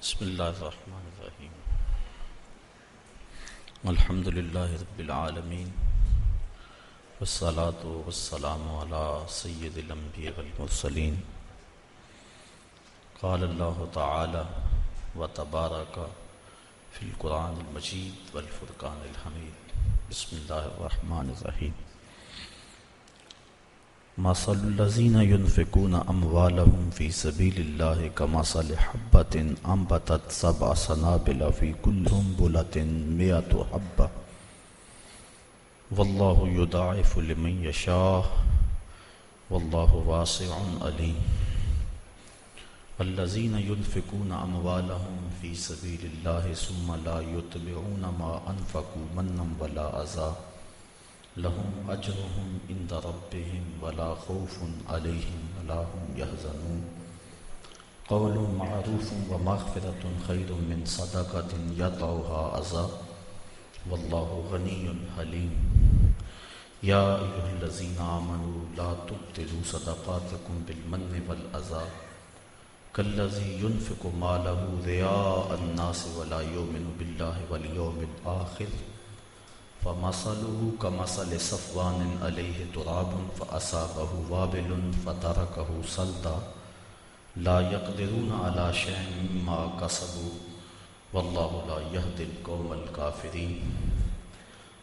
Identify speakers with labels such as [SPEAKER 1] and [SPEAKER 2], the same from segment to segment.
[SPEAKER 1] بسم اللہ الرحمن الرحیم الحمد للہ رب العالمین والصلاة والسلام علی سید الانبیاء والمرسلین قال اللہ تعالی وتبارک فی القرآن المجید والفرقان الحمید بسم اللہ الرحمن الرحیم مثل الذین ينفقون اموالهم فی سبیل اللہ کمثل حبۃ انبتت سبع سنابل فی کل سنبلۃ مئۃ حبۃ واللہ یضاعف لمن یشاء واللہ واسع علیم الذین ينفقون اموالهم فی سبیل اللہ ثم لا یتبعون ما انفقوا منا ولا اذى لهم اجرهم عند ربهم ولا خوف عليهم ولا هم يحزنون قول معروف ومغفرة خير من صدقة يطلبها أذى والله غني حليم يا أيها الذين آمنوا لا تبطلوا صدقاتكم بالمن والأذى كالذي ينفق ماله رياء الناس ولا يؤمن بالله واليوم الآخر فمثله كمثل صفوان عليه تراب فأصابه وابل فتركه صلدا لا يقدرون على شيء مما كسبوا والله لا يهدي القوم الكافرين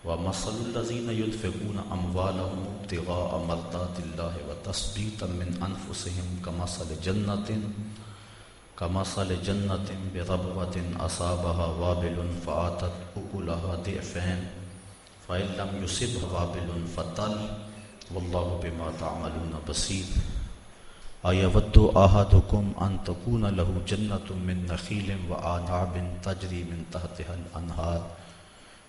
[SPEAKER 1] ومثل الذين ينفقون أموالهم ابتغاء مرضات الله وتثبيتا من أنفسهم كمثل جنة بربوة أصابها وابل فآتت أكلها ضعفين فإن لم يصبها وابل فطل والله بما تعملون بصير أيود أحدكم أن تكون له جنة من نخيل وأعناب تجري من تحتها الأنهار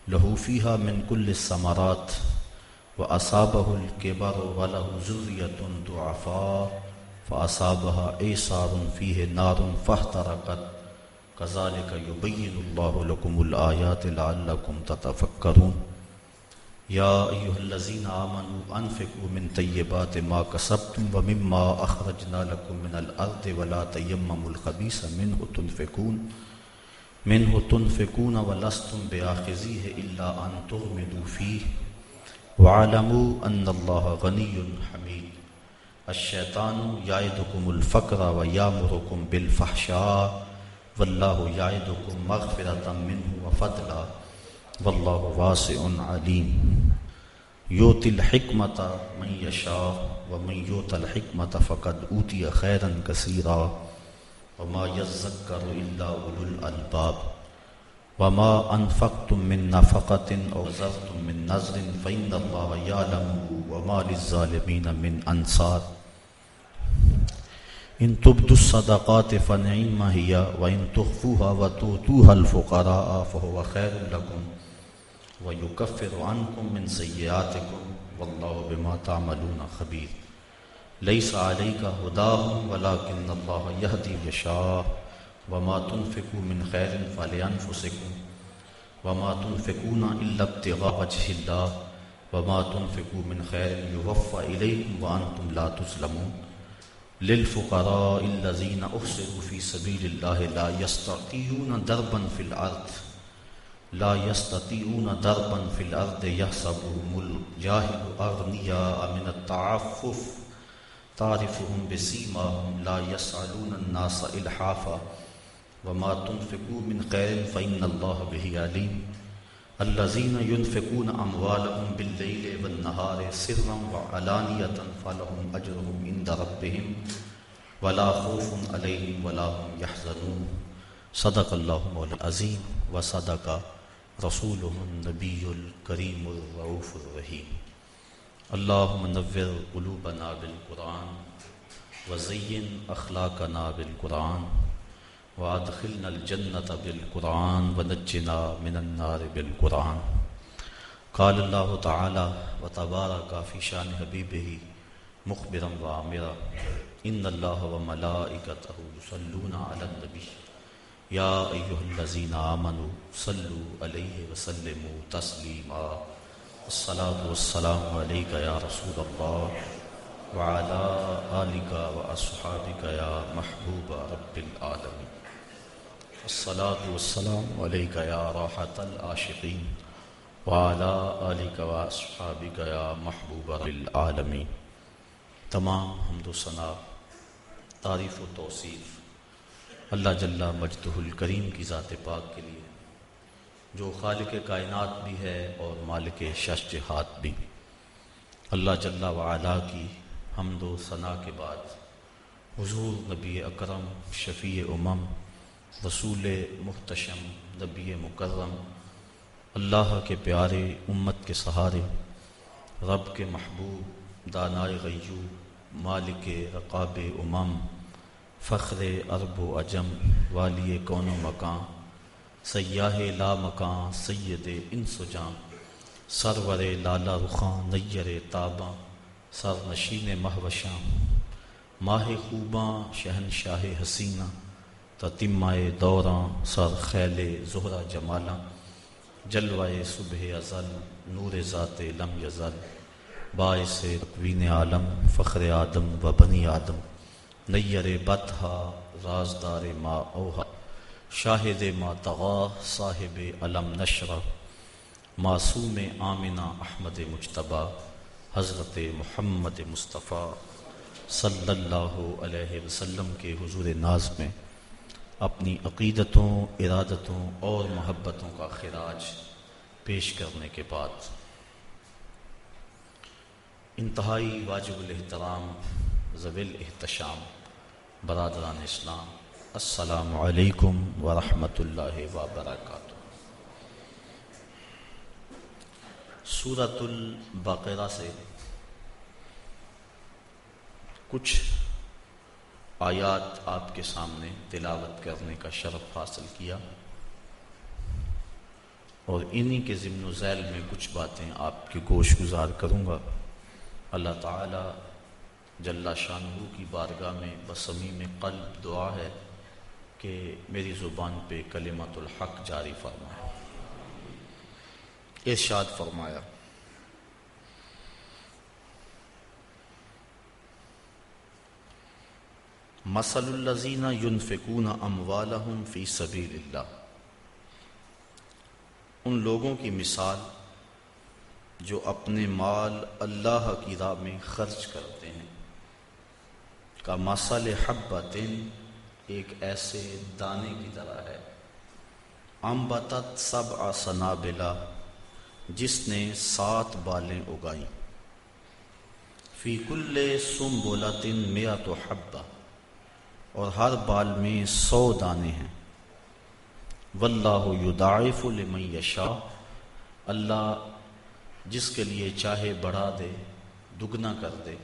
[SPEAKER 1] له فيها من كل الثمرات وأصابه الكبر وله ذرية ضعفاء فأصابها إعصار فيه نار فاحترقت كذلك يبين الله لكم الآيات لعلكم تتفكرون يا أيها الذين آمنوا أنفقوا من طيبات ما كسبتم ومما أخرجنا لكم من الأرض ولا تيمموا الخبيث منه تنفقون ولستم بآخذيه إلا أن تغمضوا فيه واعلموا أن الله غني حميد الشيطان يعدكم الفقر ويأمركم بالفحشاء والله يعدكم مغفرة منه وفضلا والله واسع عليم يؤتي الحكمة من يشاء ومن يؤت الحكمة فقد أوتي خيرا كثيرا وما يذكر إلا أولو الألباب وما أنفقتم من نفقة أو نذرتم من نذر فإن الله يعلمه وما للظالمين من أنصار إن تبدوا الصدقات فنعم هي وإن تخفوها وتؤتوها الفقراء فهو خير لكم ويكفر عنكم من سيئاتكم والله بما تعملون خبير ليس عليك هداهم ولكن الله يهدي من يشاء وما تنفقوا من خير فلأنفسكم وما تنفقون إلا ابتغاء وجه الله وما تنفقوا من خير يوفى إليكم وأنتم لا تظلمون للفقراء الذين أحصروا في سبيل الله لا يستطيعون ضربا في الأرض يحسبهم الجاهل أغنياء من التعفف تعرفهم بسيماهم لا يسألون الناس إلحافا وما تنفقوا من خير فإن الله به عليم الذين ينفقون أموالهم بالليل والنهار سرا وعلانية فلهم أجرهم عند ربهم ولا خوف عليهم ولا هم يحزنون صدق الله مولانا العظيم وصدق رسوله النبي الكريم الرؤوف الرحيم اللهم نور قلوبنا بالقرآن وزين أخلاقنا بالقرآن وادخلنا الجنة بالقرآن ونجنا من النار بالقرآن قال الله تعالى وتبارك في شان حبيبه مخبرا وآمرا إن الله وملائكته يصلون على النبي يا أيها الذين آمنوا صلوا عليه وسلموا تسليما الصلاة والسلام عليك يا رسول الله وعلى آلك وأصحابك يا محبوب رب العالمين الصلاة والسلام علیک یا راحت العاشقین وعلی آلک و اصحابک یا محبوب العالمین۔ تمام حمد و ثنا، تعریف و توصیف اللہ جل مجدہ الکریم کی ذات پاک کے لیے، جو خالق کائنات بھی ہے اور مالک شش جہات بھی۔ اللہ جل وعلا کی حمد و ثنا کے بعد حضور نبی اکرم شفیع امم رسول محتشم نبی مکرم اللہ کے پیارے امت کے سہارے، رب کے محبوب دانائے غیوب مالک رقاب امم فخر عرب و عجم والی کون و مکان سیاہ لا مکان سید انس و جان سرور لالا رخاں نیر تاباں سر نشین مہوشاں ماہ خوباں شہنشاہ حسینہ تتمائے دوراں سر خیل زہرہ جمالاں جلوائے صبح ازل نور ذات لم یزل باعث تکوین عالم فخر آدم و بنی آدم نیر بطحا رازدار ما اوہا شاہد ما طغا صاحب علم نشرہ معصوم آمنہ احمد مجتبیٰ حضرت محمد مصطفیٰ صلی اللہ علیہ وسلم کے حضور ناز میں اپنی عقیدتوں، ارادتوں اور محبتوں کا خراج پیش کرنے کے بعد انتہائی واجب الاحترام ذوی الاحتشام برادران اسلام، السلام علیکم ورحمۃ اللہ وبرکاتہ۔ سورۃ البقرہ سے کچھ آیات آپ کے سامنے تلاوت کرنے کا شرف حاصل کیا، اور انہی کے ضمن و ذیل میں کچھ باتیں آپ کے گوش گزار کروں گا۔ اللہ تعالی جل شانہ کی بارگاہ میں بصمیم قلب دعا ہے کہ میری زبان پہ کلمۃ الحق جاری فرمائے۔ ارشاد فرمایا، مثل الذین ینفقون اموالہم فی سبیل اللہ، ان لوگوں کی مثال جو اپنے مال اللہ کی راہ میں خرچ کرتے ہیں، کا مثل حبۃ، ایک ایسے دانے کی طرح ہے، انبتت سبع سنابل، جس نے 7 بالیں اگائیں، فی کل سنبلۃ مئۃ حبۃ، اور ہر بال میں 100 دانے ہیں، واللہ یضاعف لمن یشاء، اللہ جس کے لیے چاہے بڑھا دے، دگنا کر دے،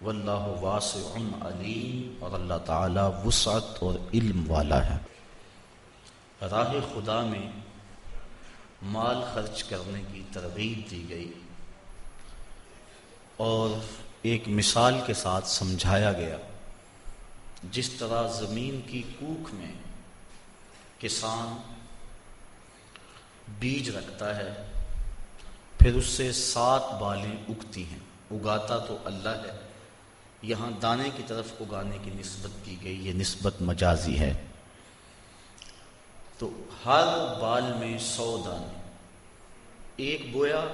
[SPEAKER 1] واللہ واسع علیم، اور اللہ تعالی وسعت اور علم والا ہے۔ راہ خدا میں مال خرچ کرنے کی ترغیب دی گئی، اور ایک مثال کے ساتھ سمجھایا گیا، جس طرح زمین کی کوکھ میں کسان بیج رکھتا ہے، پھر اس سے 7 بالیں اگتی ہیں، اگاتا تو اللہ ہے، یہاں دانے کی طرف اگانے کی نسبت کی گئی، یہ نسبت مجازی ہے، تو ہر بال میں 100 دانے، ایک بویا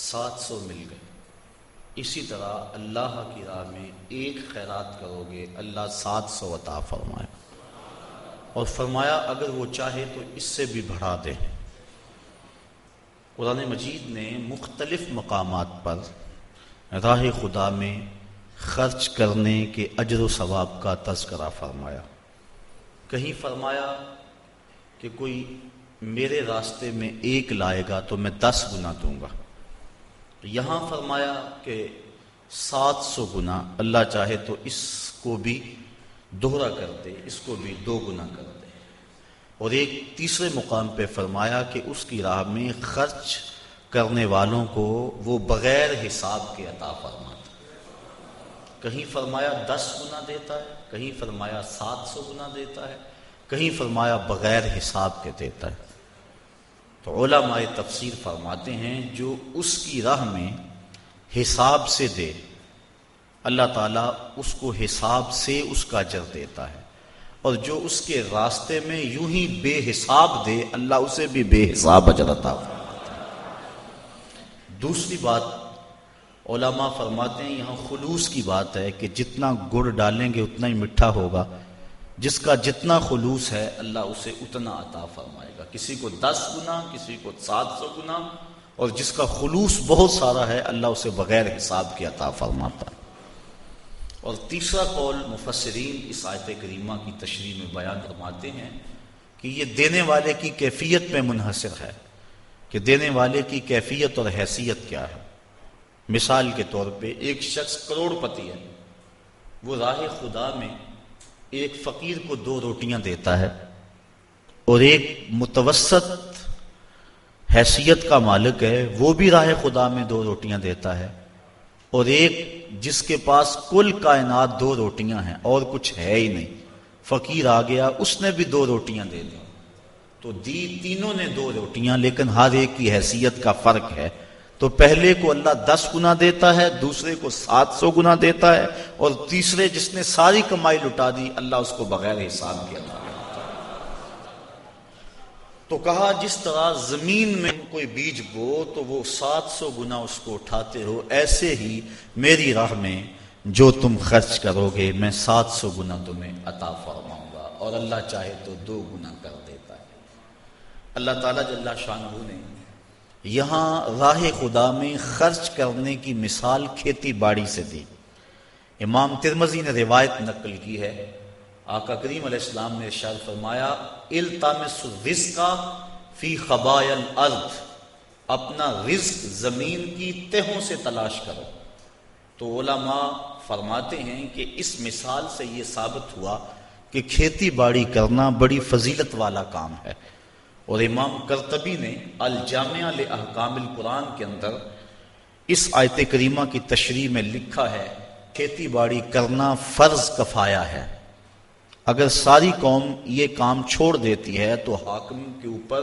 [SPEAKER 1] 700 مل گئے۔ اسی طرح اللہ کی راہ میں ایک خیرات کرو گے، اللہ 700 عطا فرمائے، اور فرمایا اگر وہ چاہے تو اس سے بھی بڑھا دے۔ قرآن مجید نے مختلف مقامات پر راہ خدا میں خرچ کرنے کے اجر و ثواب کا تذکرہ فرمایا۔ کہیں فرمایا کہ کوئی میرے راستے میں 1 لائے گا تو میں 10 گنا دوں گا، یہاں فرمایا کہ 700 گنا، اللہ چاہے تو اس کو بھی دوہرا کر دے، اس کو بھی 2 گنا کر دے۔ اور ایک تیسرے مقام پہ فرمایا کہ اس کی راہ میں خرچ کرنے والوں کو وہ بغیر حساب کے عطا فرماتا، کہیں فرمایا 10 گنا دیتا ہے، کہیں فرمایا 700 گنا دیتا ہے، کہیں فرمایا بغیر حساب کے دیتا ہے۔ تو علماء تفسیر فرماتے ہیں جو اس کی راہ میں حساب سے دے، اللہ تعالیٰ اس کو حساب سے اس کا اجر دیتا ہے، اور جو اس کے راستے میں یوں ہی بے حساب دے اللہ اسے بھی بے حساب اجر عطا فرماتا ہے۔ دوسری بات علماء فرماتے ہیں یہاں خلوص کی بات ہے کہ جتنا گڑ ڈالیں گے اتنا ہی میٹھا ہوگا، جس کا جتنا خلوص ہے اللہ اسے اتنا عطا فرمائے گا، کسی کو 10 گنا، کسی کو 700 گنا، اور جس کا خلوص بہت سارا ہے اللہ اسے بغیر حساب کے عطا فرماتا ہے۔ اور تیسرا قول مفسرین اس آیت کریمہ کی تشریح میں بیان فرماتے ہیں کہ یہ دینے والے کی کیفیت میں منحصر ہے کہ دینے والے کی کیفیت اور حیثیت کیا ہے۔ مثال کے طور پہ ایک شخص کروڑ پتی ہے، وہ راہ خدا میں ایک فقیر کو 2 روٹیاں دیتا ہے، اور ایک متوسط حیثیت کا مالک ہے وہ بھی راہ خدا میں 2 روٹیاں دیتا ہے، اور ایک جس کے پاس کل کائنات 2 روٹیاں ہیں اور کچھ ہے ہی نہیں، فقیر آ گیا اس نے بھی 2 روٹیاں دے دی، تو تینوں نے 2 روٹیاں، لیکن ہر ایک کی حیثیت کا فرق ہے۔ تو پہلے کو اللہ 10 گنا دیتا ہے، دوسرے کو 700 گنا دیتا ہے، اور تیسرے جس نے ساری کمائی لٹا دی اللہ اس کو بغیر حساب کے عطا کرتا ہے۔ تو کہا جس طرح زمین میں کوئی بیج بو تو وہ 700 گنا اس کو اٹھاتے ہو، ایسے ہی میری راہ میں جو تم خرچ کرو گے میں 700 گنا تمہیں عطا فرماؤں گا، اور اللہ چاہے تو 2 گنا کر دیتا ہے۔ اللہ تعالیٰ جل شانہ نے یہاں راہ خدا میں خرچ کرنے کی مثال کھیتی باڑی سے دی۔ امام ترمذی نے روایت نقل کی ہے، آقا کریم علیہ السلام نے ارشاد فرمایا التمس الرزق فی خبایا الارض، اپنا رزق زمین کی تہوں سے تلاش کرو۔ تو علماء فرماتے ہیں کہ اس مثال سے یہ ثابت ہوا کہ کھیتی باڑی کرنا بڑی فضیلت والا کام ہے، اور امام قرطبی نے الجامع لاحکام القرآن کے اندر اس آیت کریمہ کی تشریح میں لکھا ہے کھیتی باڑی کرنا فرض کفایہ ہے، اگر ساری قوم یہ کام چھوڑ دیتی ہے تو حاکم کے اوپر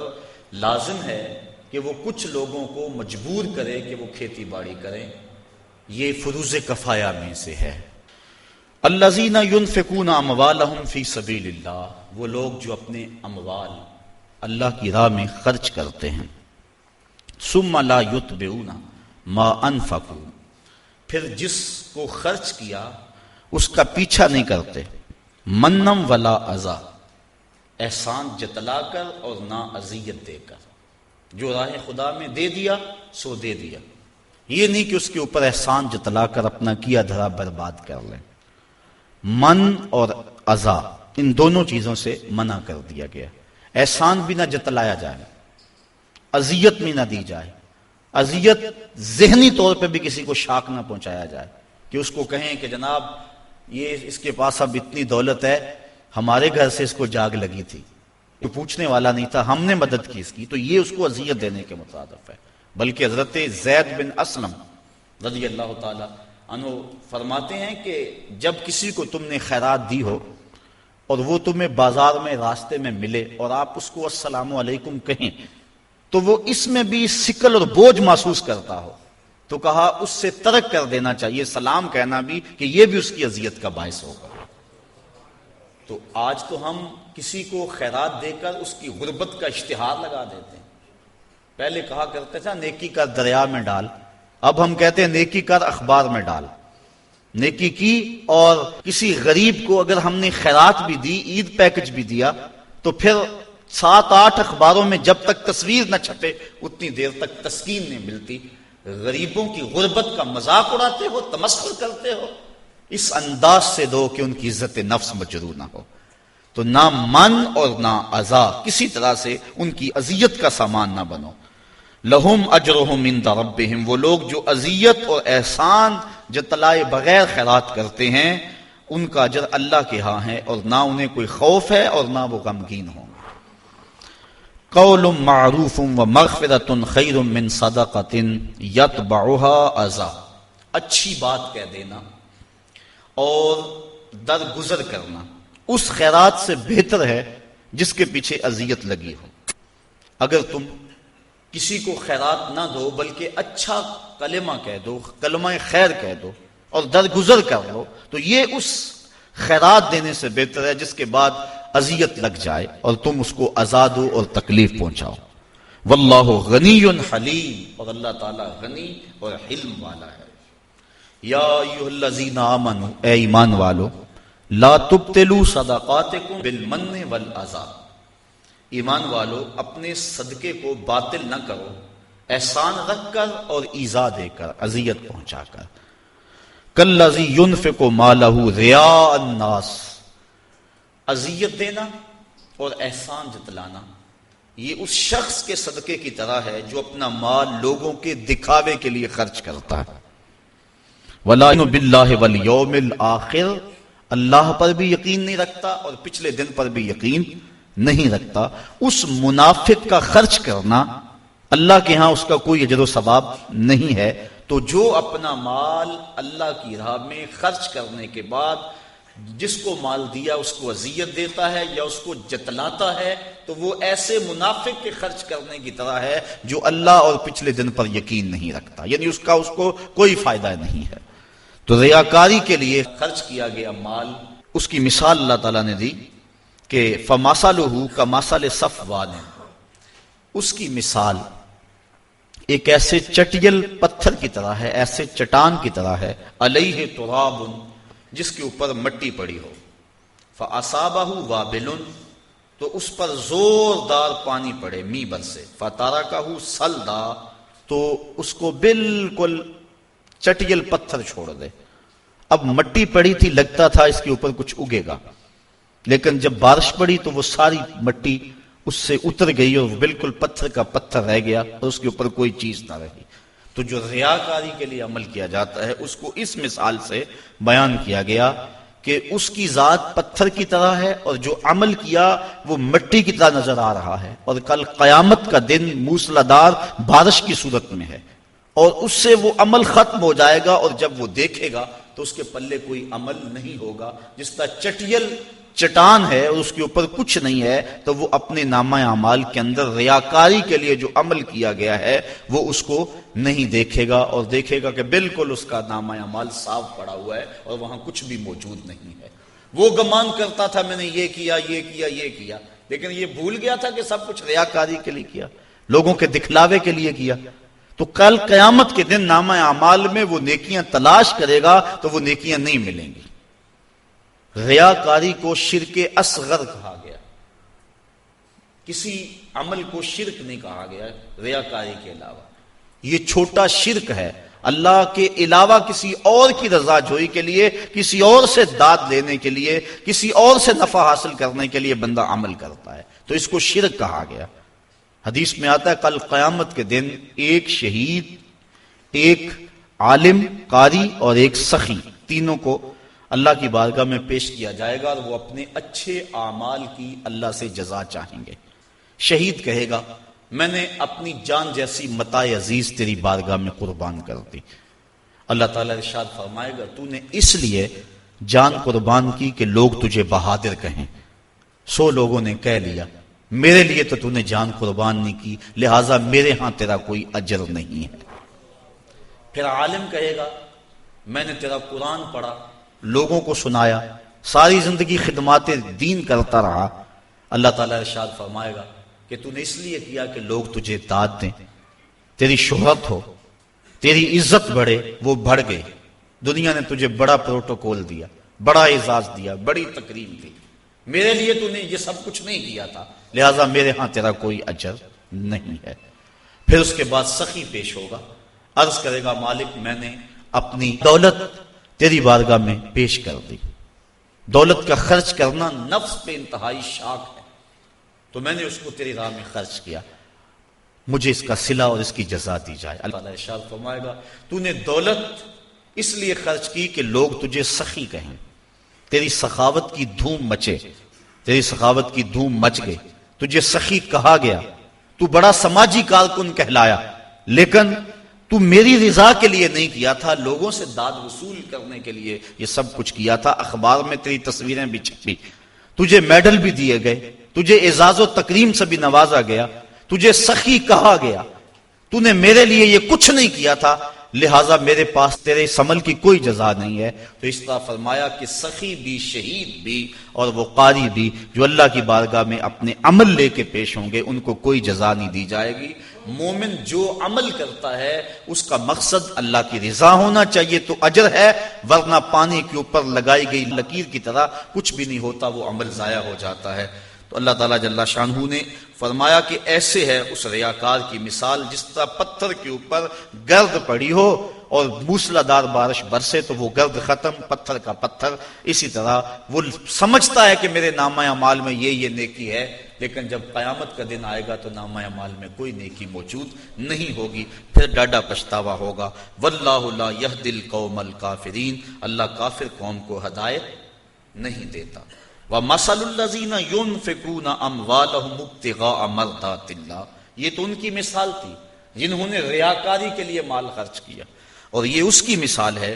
[SPEAKER 1] لازم ہے کہ وہ کچھ لوگوں کو مجبور کرے کہ وہ کھیتی باڑی کریں، یہ فروض کفایہ میں سے ہے۔ الذین ينفقون اموالهم فی سبیل اللہ، وہ لوگ جو اپنے اموال اللہ کی راہ میں خرچ کرتے ہیں، ثم لا یتبعون ما انفقوا، پھر جس کو خرچ کیا اس کا پیچھا نہیں کرتے، منم ولا اذا، احسان جتلا کر اور نہ اذیت دے کر، جو راہ خدا میں دے دیا سو دے دیا، یہ نہیں کہ اس کے اوپر احسان جتلا کر اپنا کیا دھرا برباد کر لیں۔ من اور اذا ان دونوں چیزوں سے منع کر دیا گیا، احسان بھی نہ جتلایا جائے، اذیت بھی نہ دی جائے، اذیت ذہنی طور پہ بھی کسی کو شاک نہ پہنچایا جائے کہ اس کو کہیں کہ جناب یہ اس کے پاس اب اتنی دولت ہے، ہمارے گھر سے اس کو جاگ لگی تھی، کوئی پوچھنے والا نہیں تھا، ہم نے مدد کی اس کی، تو یہ اس کو اذیت دینے کے مترادف ہے۔ بلکہ حضرت زید بن اسلم رضی اللہ تعالی عنہ فرماتے ہیں کہ جب کسی کو تم نے خیرات دی ہو اور وہ تمہیں بازار میں راستے میں ملے اور آپ اس کو السلام علیکم کہیں تو وہ اس میں بھی ثقل اور بوجھ محسوس کرتا ہو تو کہا اس سے ترک کر دینا چاہیے سلام کہنا بھی، کہ یہ بھی اس کی اذیت کا باعث ہوگا۔ تو آج تو ہم کسی کو خیرات دے کر اس کی غربت کا اشتہار لگا دیتے ہیں، پہلے کہا کرتے تھا نیکی کر دریا میں ڈال، اب ہم کہتے ہیں نیکی کر اخبار میں ڈال۔ نیکی کی اور کسی غریب کو اگر ہم نے خیرات بھی دی، عید پیکج بھی دیا، تو پھر 7-8 اخباروں میں جب تک تصویر نہ چھپے اتنی دیر تک تسکین نہیں ملتی۔ غریبوں کی غربت کا مذاق اڑاتے ہو، تمسخر کرتے ہو، اس انداز سے دو کہ ان کی عزت نفس مجروح نہ ہو۔ تو نہ من اور نہ اذا، کسی طرح سے ان کی اذیت کا سامان نہ بنو۔ لہم اجرہم عند ربہم، وہ لوگ جو اذیت اور احسان جتلائے بغیر خیرات کرتے ہیں ان کا اجر اللہ کے ہاں ہے، اور نہ انہیں کوئی خوف ہے اور نہ وہ غمگین ہوں۔ قول معروف ومغفرۃ خیر من صدقۃ یتبعها اذی، اچھی بات کہہ دینا اور درگزر کرنا اس خیرات سے بہتر ہے جس کے پیچھے اذیت لگی ہو۔ اگر تم کسی کو خیرات نہ دو بلکہ اچھا کلمہ کہہ دو، کلمہ خیر کہہ دو اور درگزر کر لو، تو یہ اس خیرات دینے سے بہتر ہے جس کے بعد اذیت لگ جائے اور تم اس کو آزادو اور تکلیف پہنچاؤ۔ واللہ غنی حلیم، اور اللہ تعالی غنی اور حلم والا ہے۔ یا ایھا الذین آمنوا، اے ایمان والو، لا تبطلوا صدقاتکم بالمن والاذی، ایمان والو اپنے صدقے کو باطل نہ کرو احسان رکھ کر اور ایذا دے کر، اذیت پہنچا کر۔ کالذی ینفق مالہ رئاء الناس، اذیت دینا اور احسان جتلانا یہ اس شخص کے صدقے کی طرح ہے جو اپنا مال لوگوں کے دکھاوے کے لیے خرچ کرتا ہے۔ وَلَا يُؤْمِنُ بِاللَّهِ وَالْيَوْمِ الْآخِرِ، اللہ پر بھی یقین نہیں رکھتا اور پچھلے دن پر بھی یقین نہیں رکھتا۔ اس منافق کا خرچ کرنا اللہ کے ہاں اس کا کوئی اجر و ثواب نہیں ہے۔ تو جو اپنا مال اللہ کی راہ میں خرچ کرنے کے بعد جس کو مال دیا اس کو اذیت دیتا ہے یا اس کو جتلاتا ہے تو وہ ایسے منافق کے خرچ کرنے کی طرح ہے جو اللہ اور پچھلے دن پر یقین نہیں رکھتا، یعنی اس کو کوئی فائدہ نہیں ہے۔ تو ریاکاری کے لیے خرچ کیا گیا مال، اس کی مثال اللہ تعالیٰ نے دی کہ فَمَثَلُهُ كَمَثَلِ صَفْوَانٍ، اس کی مثال ایک ایسے چٹیل پتھر کی طرح ہے، ایسے چٹان کی طرح ہے، علیہ تراب، جس کے اوپر مٹی پڑی ہو، فَأَصَابَهُ وَابِلٌ، تو اس پر زوردار پانی پڑے می برسے، فَتَرَكَهُ صَلْدًا، تو اس کو بالکل چٹیل پتھر چھوڑ دے۔ اب مٹی پڑی تھی، لگتا تھا اس کے اوپر کچھ اگے گا، لیکن جب بارش پڑی تو وہ ساری مٹی اس سے اتر گئی اور بالکل پتھر کا پتھر رہ گیا اور اس کے اوپر کوئی چیز نہ رہی۔ تو جو ریاکاری کے لیے عمل کیا جاتا ہے اس کو اس مثال سے بیان کیا گیا کہ اس کی ذات پتھر کی طرح ہے اور جو عمل کیا وہ مٹی کی طرح نظر آ رہا ہے، اور کل قیامت کا دن موسلادھار بارش کی صورت میں ہے اور اس سے وہ عمل ختم ہو جائے گا، اور جب وہ دیکھے گا تو اس کے پلے کوئی عمل نہیں ہوگا۔ جس طرح چٹیل چٹان ہے اور اس کے اوپر کچھ نہیں ہے تو وہ اپنے نامہ اعمال کے اندر ریاکاری کے لیے جو عمل کیا گیا ہے وہ اس کو نہیں دیکھے گا، اور دیکھے گا کہ بالکل اس کا نامہ اعمال صاف پڑا ہوا ہے اور وہاں کچھ بھی موجود نہیں ہے۔ وہ گمان کرتا تھا میں نے یہ کیا یہ کیا یہ کیا، لیکن یہ بھول گیا تھا کہ سب کچھ ریاکاری کے لیے کیا، لوگوں کے دکھلاوے کے لیے کیا۔ تو کل قیامت کے دن نامہ اعمال میں وہ نیکیاں تلاش کرے گا تو وہ نیکیاں نہیں ملیں گی۔ ریاکاری کو شرک اصغر کہا گیا، کسی عمل کو شرک نہیں کہا گیا ریاکاری کے علاوہ، یہ چھوٹا شرک ہے۔ اللہ کے علاوہ کسی اور کی رضا جوئی کے لیے، کسی اور سے داد لینے کے لیے، کسی اور سے نفع حاصل کرنے کے لیے بندہ عمل کرتا ہے تو اس کو شرک کہا گیا۔ حدیث میں آتا ہے کل قیامت کے دن ایک شہید، ایک عالم قاری اور ایک سخی، تینوں کو اللہ کی بارگاہ میں پیش کیا جائے گا اور وہ اپنے اچھے اعمال کی اللہ سے جزا چاہیں گے۔ شہید کہے گا میں نے اپنی جان جیسی متاع عزیز تیری بارگاہ میں قربان کر دی۔ اللہ تعالیٰ ارشاد فرمائے گا تو نے اس لیے جان قربان کی کہ لوگ تجھے بہادر کہیں، 100 لوگوں نے کہہ لیا میرے لیے تو نے جان قربان نہیں کی، لہٰذا میرے ہاں تیرا کوئی اجر نہیں ہے۔ پھر عالم کہے گا میں نے تیرا قرآن پڑھا، لوگوں کو سنایا، ساری زندگی خدمات دین کرتا رہا۔ اللہ تعالیٰ ارشاد فرمائے گا کہ تو نے اس لیے کیا کہ لوگ تجھے داد دیں، تیری شہرت ہو، تیری عزت بڑھے، وہ بڑھ گئی۔ دنیا نے تجھے بڑا پروٹوکول دیا، بڑا اعزاز دیا، بڑی تکریم دی، میرے لیے تو نے یہ سب کچھ نہیں کیا تھا، لہٰذا میرے ہاں تیرا کوئی اجر نہیں ہے۔ پھر اس کے بعد سخی پیش ہوگا، عرض کرے گا مالک میں نے اپنی دولت تیری بارگاہ میں پیش کر دی، دولت کا خرچ کرنا نفس پہ انتہائی شاق ہے، تو میں نے اس کو تیری راہ میں خرچ کیا، مجھے اس کا صلہ اور اس کی جزا دی جائے۔ اللہ تعالیٰ ارشاد فرمائے گا تو نے دولت اس لیے خرچ کی کہ لوگ تجھے سخی کہیں، تیری سخاوت کی دھوم مچے، تیری سخاوت کی دھوم مچ گئی، تجھے سخی کہا گیا، تو بڑا سماجی کارکن کہلایا، لیکن تو میری رضا کے لیے نہیں کیا تھا، لوگوں سے داد وصول کرنے کے لیے یہ سب کچھ کیا تھا۔ اخبار میں تیری تصویریں بھی چھپی، تجھے میڈل بھی دیے گئے، تجھے اعزاز و تکریم سے بھی نوازا گیا، تجھے سخی کہا گیا، تو نے میرے لیے یہ کچھ نہیں کیا تھا، لہٰذا میرے پاس تیرے اس عمل کی کوئی جزا نہیں ہے۔ تو اس طرح فرمایا کہ سخی بھی، شہید بھی اور وہ قاری بھی جو اللہ کی بارگاہ میں اپنے عمل لے کے پیش ہوں گے، ان کو کوئی جزا نہیں دی جائے گی۔ مومن جو عمل کرتا ہے اس کا مقصد اللہ کی رضا ہونا چاہیے تو اجر ہے، ورنہ پانی کے اوپر لگائی گئی لکیر کی طرح کچھ بھی نہیں ہوتا، وہ عمل ضائع ہو جاتا ہے۔ تو اللہ تعالیٰ جل شانہ نے فرمایا کہ ایسے ہے اس ریاکار کی مثال جس طرح پتھر کے اوپر گرد پڑی ہو اور موسلادھار بارش برسے تو وہ گرد ختم، پتھر کا پتھر۔ اسی طرح وہ سمجھتا ہے کہ میرے نامہ اعمال میں یہ نیکی ہے، لیکن جب قیامت کا دن آئے گا تو نامہ اعمال میں کوئی نیکی موجود نہیں ہوگی، پھر ڈاڈا پچھتاوا ہوگا۔ واللہ لا یہدی القوم الکافرین، اللہ کافر قوم کو ہدایت نہیں دیتا۔ وَمَثَلُ الَّذِينَ يُنْفِقُونَ أَمْوَالَهُمُ ابْتِغَاءَ مَرْضَاتِ اللَّهِ، یہ تو ان کی مثال تھی جنہوں نے ریاکاری کے لیے مال خرچ کیا، اور یہ اس کی مثال ہے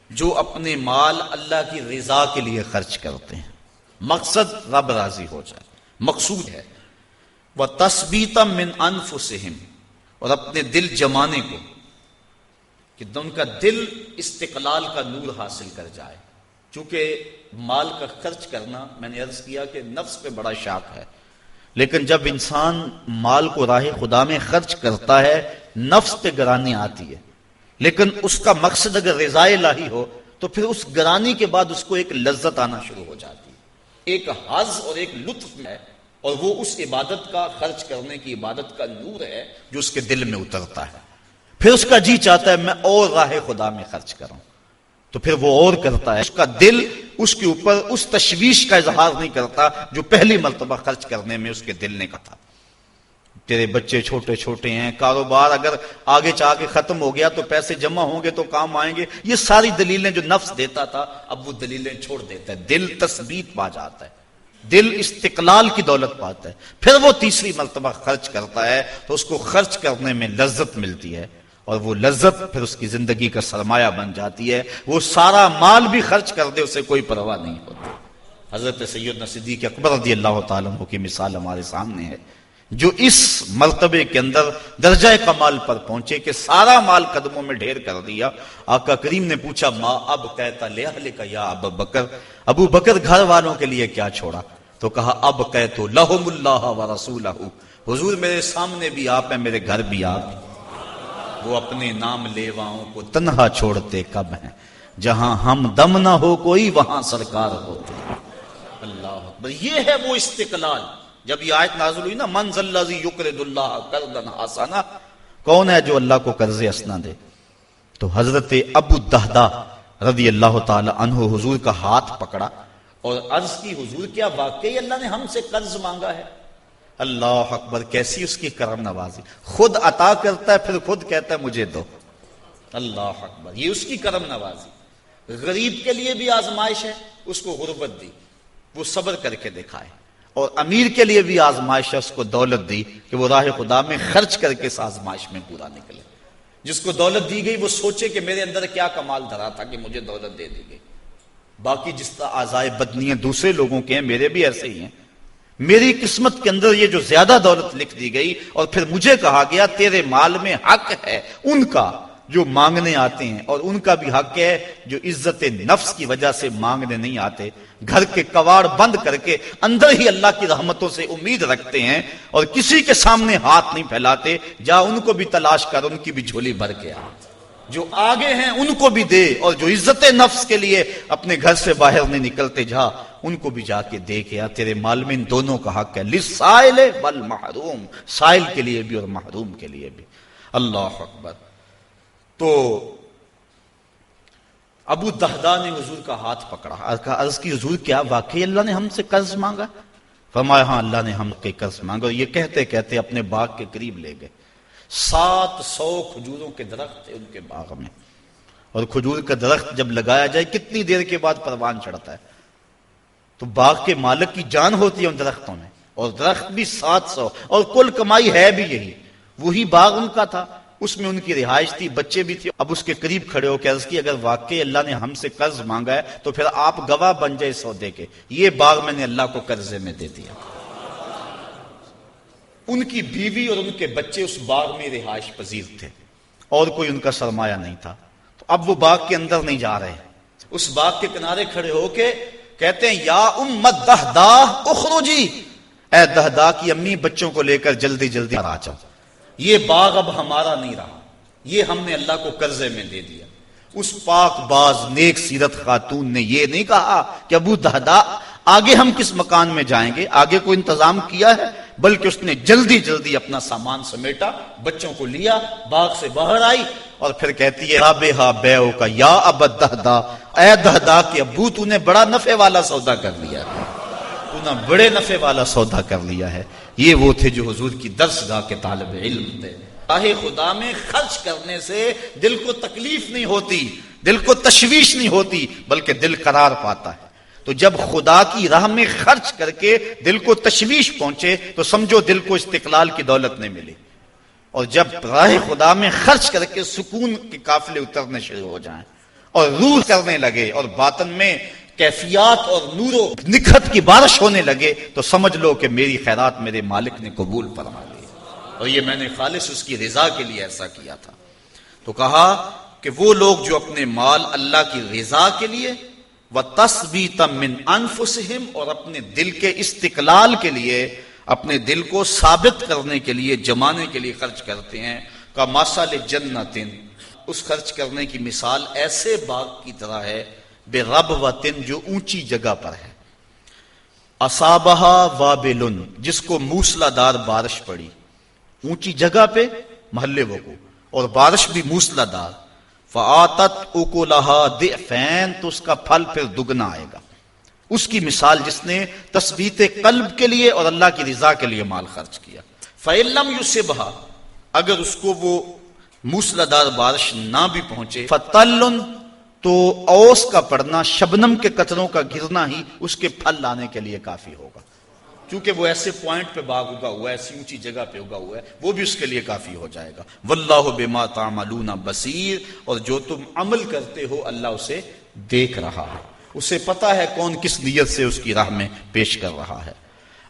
[SPEAKER 1] جو اپنے مال اللہ کی رضا کے لیے خرچ کرتے ہیں، مقصد رب راضی ہو جائے، مقصود ہے۔ وَتَثْبِيتًا مِّنْ أَنفُسِهِمْ، اور اپنے دل جمانے کو کہ ان کا دل استقلال کا نور حاصل کر جائے۔ چونکہ مال کا خرچ کرنا، میں نے عرض کیا کہ نفس پہ بڑا شاق ہے، لیکن جب انسان مال کو راہ خدا میں خرچ کرتا ہے نفس پہ گرانی آتی ہے، لیکن اس کا مقصد اگر رضا الہی ہو تو پھر اس گرانی کے بعد اس کو ایک لذت آنا شروع ہو جاتی ہے، ایک حظ اور ایک لطف ہے، اور وہ اس عبادت کا، خرچ کرنے کی عبادت کا نور ہے جو اس کے دل میں اترتا ہے۔ پھر اس کا جی چاہتا ہے میں اور راہ خدا میں خرچ کروں، تو پھر وہ اور کرتا ہے۔ اس کا دل اس کے اوپر اس تشویش کا اظہار نہیں کرتا جو پہلی مرتبہ خرچ کرنے میں اس کے دل نے کہا۔ تیرے بچے چھوٹے چھوٹے ہیں، کاروبار اگر آگے چاہ کے ختم ہو گیا تو پیسے جمع ہوں گے تو کام آئیں گے، یہ ساری دلیلیں جو نفس دیتا تھا اب وہ دلیلیں چھوڑ دیتا ہے، دل تثبیت پا جاتا ہے، دل استقلال کی دولت پاتا ہے۔ پھر وہ تیسری مرتبہ خرچ کرتا ہے تو اس کو خرچ کرنے میں لذت ملتی ہے، اور وہ لذت پھر اس کی زندگی کا سرمایہ بن جاتی ہے۔ وہ سارا مال بھی خرچ کر دے اسے کوئی پرواہ نہیں ہوتی۔ حضرت سیدنا صدیق اکبر رضی اللہ تعالیٰ عنہ کی مثال ہمارے سامنے ہے، جو اس مرتبے کے اندر درجہ کمال پر پہنچے کہ سارا مال قدموں میں ڈھیر کر دیا۔ آقا کریم نے پوچھا ما اب کہتا لأہلک یا ابو بکر، ابو بکر گھر والوں کے لیے کیا چھوڑا؟ تو کہا اب کہتو لہم اللہ ورسولہ، حضور میرے سامنے بھی آپ ہیں، میرے گھر بھی آپ ہیں۔ وہ اپنے نام لیواؤں کو تنہا چھوڑتے کب ہیں، جہاں ہم دم نہ ہو کوئی وہاں سرکار ہوتے ہیں۔ اللہ اکبر، یہ ہے وہ استقلال۔ جب یہ آیت نازل ہوئی نا من ذا الذی یقرض اللہ قرضا حسنا، کون ہے جو اللہ کو قرض حسنا دے؟ تو حضرت ابو الدہداء رضی اللہ تعالی عنہ حضور کا ہاتھ پکڑا اور عرض کی حضور کیا واقعی اللہ نے ہم سے قرض مانگا ہے؟ اللہ اکبر، کیسی اس کی کرم نوازی، خود عطا کرتا ہے پھر خود کہتا ہے مجھے دو۔ اللہ اکبر، یہ اس کی کرم نوازی۔ غریب کے لیے بھی آزمائش ہے، اس کو غربت دی، وہ صبر کر کے دکھائے، اور امیر کے لیے بھی آزمائش ہے، اس کو دولت دی کہ وہ راہ خدا میں خرچ کر کے اس آزمائش میں پورا نکلے۔ جس کو دولت دی گئی وہ سوچے کہ میرے اندر کیا کمال دھرا تھا کہ مجھے دولت دے دی گئی۔ باقی جس طرح اعضائے بدنیاں دوسرے لوگوں کے ہیں، میرے بھی ایسے ہی ہیں۔ میری قسمت کے اندر یہ جو زیادہ دولت لکھ دی گئی، اور پھر مجھے کہا گیا تیرے مال میں حق ہے ان کا جو مانگنے آتے ہیں، اور ان کا بھی حق ہے جو عزت نفس کی وجہ سے مانگنے نہیں آتے، گھر کے کواڑ بند کر کے اندر ہی اللہ کی رحمتوں سے امید رکھتے ہیں اور کسی کے سامنے ہاتھ نہیں پھیلاتے۔ جا ان کو بھی تلاش کر، ان کی بھی جھولی بھر کے آ، جو آگے ہیں ان کو بھی دے، اور جو عزت نفس کے لیے اپنے گھر سے باہر نہیں نکلتے جا ان کو بھی جا کے دے کے آ۔ تیرے مال میں ان دونوں کا حق ہے، للسائل والمحروم، سائل کے لیے بھی اور محروم کے لیے بھی۔ اللہ اکبر۔ تو ابو دہدا نے حضور کا ہاتھ پکڑا، عرض کی حضور کیا واقعی اللہ نے ہم سے قرض مانگا؟ فرمایا ہاں اللہ نے ہم کے قرض مانگا۔ اور یہ کہتے کہتے اپنے باغ کے قریب لے گئے۔ 700 کھجوروں کے درخت تھے ان کے باغ میں، اور کھجور کا درخت جب لگایا جائے کتنی دیر کے بعد پروان چڑھتا ہے، تو باغ کے مالک کی جان ہوتی ہے ان درختوں میں، اور درخت بھی 700، اور کل کمائی ہے بھی یہی، وہی باغ ان کا تھا، اس میں ان کی رہائش تھی، بچے بھی تھے۔ اب اس کے قریب کھڑے ہو کے عرض کی اگر واقعی اللہ نے ہم سے قرض مانگا ہے تو پھر آپ گواہ بن جائے سودے کے، یہ باغ میں نے اللہ کو قرضے میں دے دیا۔ ان کی بیوی اور ان کے بچے اس باغ میں رہائش پذیر تھے۔
[SPEAKER 2] اور کوئی ان کا سرمایہ نہیں تھا. تو اب وہ باغ کے اندر نہیں جا رہے، اس باغ کے کنارے کھڑے ہو کے کہتے ہیں یا ام الدہدہ اخرجی، اے دہدہ کی امی بچوں کو لے کر جلدی جلدی آ جاؤ، یہ باغ اب ہمارا نہیں رہا، یہ ہم نے اللہ کو قرضے میں دے دیا. اس پاک باز نیک سیرت خاتون نے یہ نہیں کہا کہ ابو دہدہ آگے ہم کس مکان میں جائیں گے، آگے کوئی انتظام کیا ہے، بلکہ اس نے جلدی جلدی اپنا سامان سمیٹا، بچوں کو لیا، باغ سے باہر آئی اور پھر کہتی ہے رابحہ بیعو کا یا ابا دہدہ، اے دہدہ کہ ابو تو نے بڑا نفع والا سودا کر لیا ہے، تو نے بڑے نفع والا سودا کر لیا ہے. یہ وہ تھے جو حضور کی درسگاہ کے طالب علم تھے. راہ خدا میں خرچ کرنے سے دل کو تکلیف نہیں ہوتی، دل کو تشویش نہیں ہوتی، بلکہ دل قرار پاتا ہے. تو جب خدا کی راہ میں خرچ کر کے دل کو تشویش پہنچے تو سمجھو دل کو استقلال کی دولت نہیں ملی. اور جب راہ خدا میں خرچ کر کے سکون کے قافلے اترنے شروع ہو جائیں اور روح کرنے لگے اور باطن میں کیفیات اور نور و نکھت کی بارش ہونے لگے تو سمجھ لو کہ میری خیرات میرے مالک نے قبول فرما لی اور یہ میں نے خالص اس کی رضا کے لیے ایسا کیا تھا. تو کہا کہ وہ لوگ جو اپنے مال اللہ کی رضا کے لیے وَتَثْبِيتًا مِّنْ أَنفُسِهِمْ اور اپنے دل کے استقلال کے لیے، اپنے دل کو ثابت کرنے کے لیے، جمانے کے لیے خرچ کرتے ہیں، کَمَثَلِ جَنَّةٍ، اس خرچ کرنے کی مثال ایسے باغ کی طرح ہے بِرَبْوَةٍ جو اونچی جگہ پر ہے، أَصَابَهَا وَابِلٌ جس کو موسلا دار بارش پڑی، اونچی جگہ پہ محلے وقوع اور بارش بھی موسلا دار، فآتت اکلہا ضعفین تو اس کا پھل پھر دگنا آئے گا. اس کی مثال جس نے تثبیت قلب کے لیے اور اللہ کی رضا کے لیے مال خرچ کیا. فإن لم یصبھا اگر اس کو وہ موسلادھار بارش نہ بھی پہنچے، فطل تو اوس کا پڑنا، شبنم کے قطروں کا گرنا ہی اس کے پھل لانے کے لیے کافی ہوگا. کیونکہ وہ ایسے پوائنٹ پہ باغ اگا ہوا ہے، ایسی اونچی جگہ پہ اگا ہوا ہے، وہ بھی اس کے لیے کافی ہو جائے گا. واللہ بما تعملون بصیر اور جو تم عمل کرتے ہو اللہ اسے دیکھ رہا ہے، اسے پتا ہے کون کس نیت سے اس کی راہ میں پیش کر رہا ہے.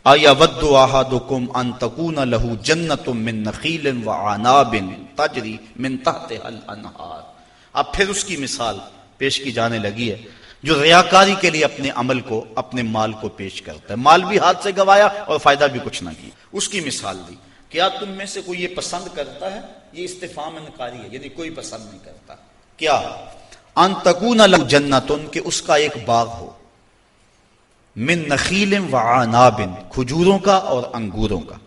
[SPEAKER 2] آیا ود احدکم ان تکون له جنۃ من نخیل وعناب تجری من تحتها الانہار. اب پھر اس کی مثال پیش کی جانے لگی ہے جو ریاکاری کے لیے اپنے عمل کو، اپنے مال کو پیش کرتا ہے، مال بھی ہاتھ سے گوایا اور فائدہ بھی کچھ نہ کیا. اس کی مثال دی. کیا تم میں سے کوئی یہ پسند کرتا ہے؟ یہ استفہام انکاری ہے، یعنی کوئی پسند نہیں کرتا. کیا ان تکون له جنۃ کہ اس کا ایک باغ ہو، من نخیل وعناب کھجوروں کا اور انگوروں کا،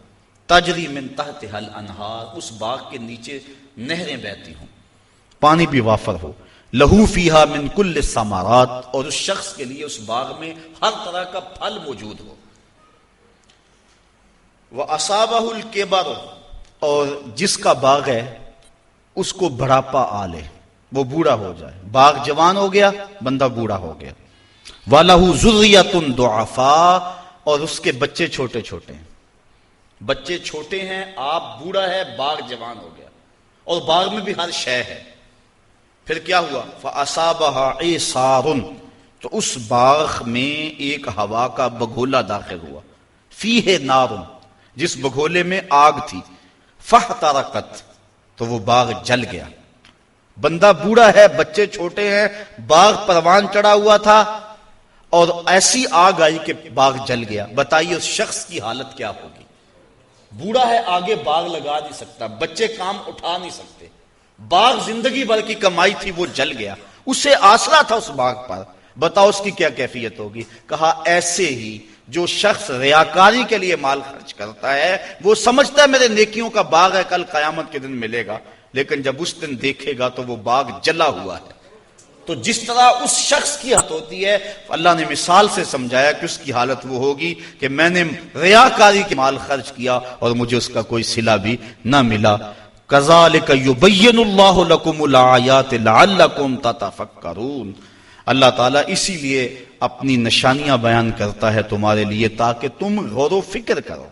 [SPEAKER 2] تجری من تحتها الانہار اس باغ کے نیچے نہریں بہتی ہوں، پانی بھی وافر ہو، لہو فیہا من کل الثمرات اور اس شخص کے لیے اس باغ میں ہر طرح کا پھل موجود ہو، وَأَصَابَهُ الْكِبَرُ اور جس کا باغ ہے اس کو بڑھاپا آ لے، وہ بوڑھا ہو جائے، باغ جوان ہو گیا بندہ بوڑھا ہو گیا، وَلَهُ ذُرِّيَّةٌ ضُعَفَاء اور اس کے بچے چھوٹے چھوٹے ہیں، بچے چھوٹے ہیں، آپ بوڑھا ہے، باغ جوان ہو گیا اور باغ میں بھی ہر شے ہے. پھر کیا ہوا؟ فَأَصَابَهَا عِصَارٌ تو اس باغ میں ایک ہوا کا بگھولا داخل ہوا، فیہ نار جس بگھولے میں آگ تھی، فاحترقت تو وہ باغ جل گیا. بندہ بوڑھا ہے، بچے چھوٹے ہیں، باغ پروان چڑھا ہوا تھا اور ایسی آگ آئی کہ باغ جل گیا. بتائیے اس شخص کی حالت کیا ہوگی؟ بوڑھا ہے، آگے باغ لگا نہیں سکتا، بچے کام اٹھا نہیں سکتے، باغ زندگی بھر کی کمائی تھی وہ جل گیا، اسے آسرا تھا اس باغ پر. بتاؤ اس کی کیا کیفیت ہوگی؟ کہا ایسے ہی جو شخص ریاکاری کے لیے مال خرچ کرتا ہے وہ سمجھتا ہے میرے نیکیوں کا باغ ہے، کل قیامت کے دن ملے گا، لیکن جب اس دن دیکھے گا تو وہ باغ جلا ہوا ہے. تو جس طرح اس شخص کی حالت ہوتی ہے اللہ نے مثال سے سمجھایا کہ اس کی حالت وہ ہوگی کہ میں نے ریاکاری کے مال خرچ کیا اور مجھے اس کا کوئی صلہ بھی نہ ملا. کذالک یبین اللہ لکم الآیات لعلکم تتفکرون اللہ تعالیٰ اسی لیے اپنی نشانیاں بیان کرتا ہے تمہارے لیے تاکہ تم غور و فکر کرو.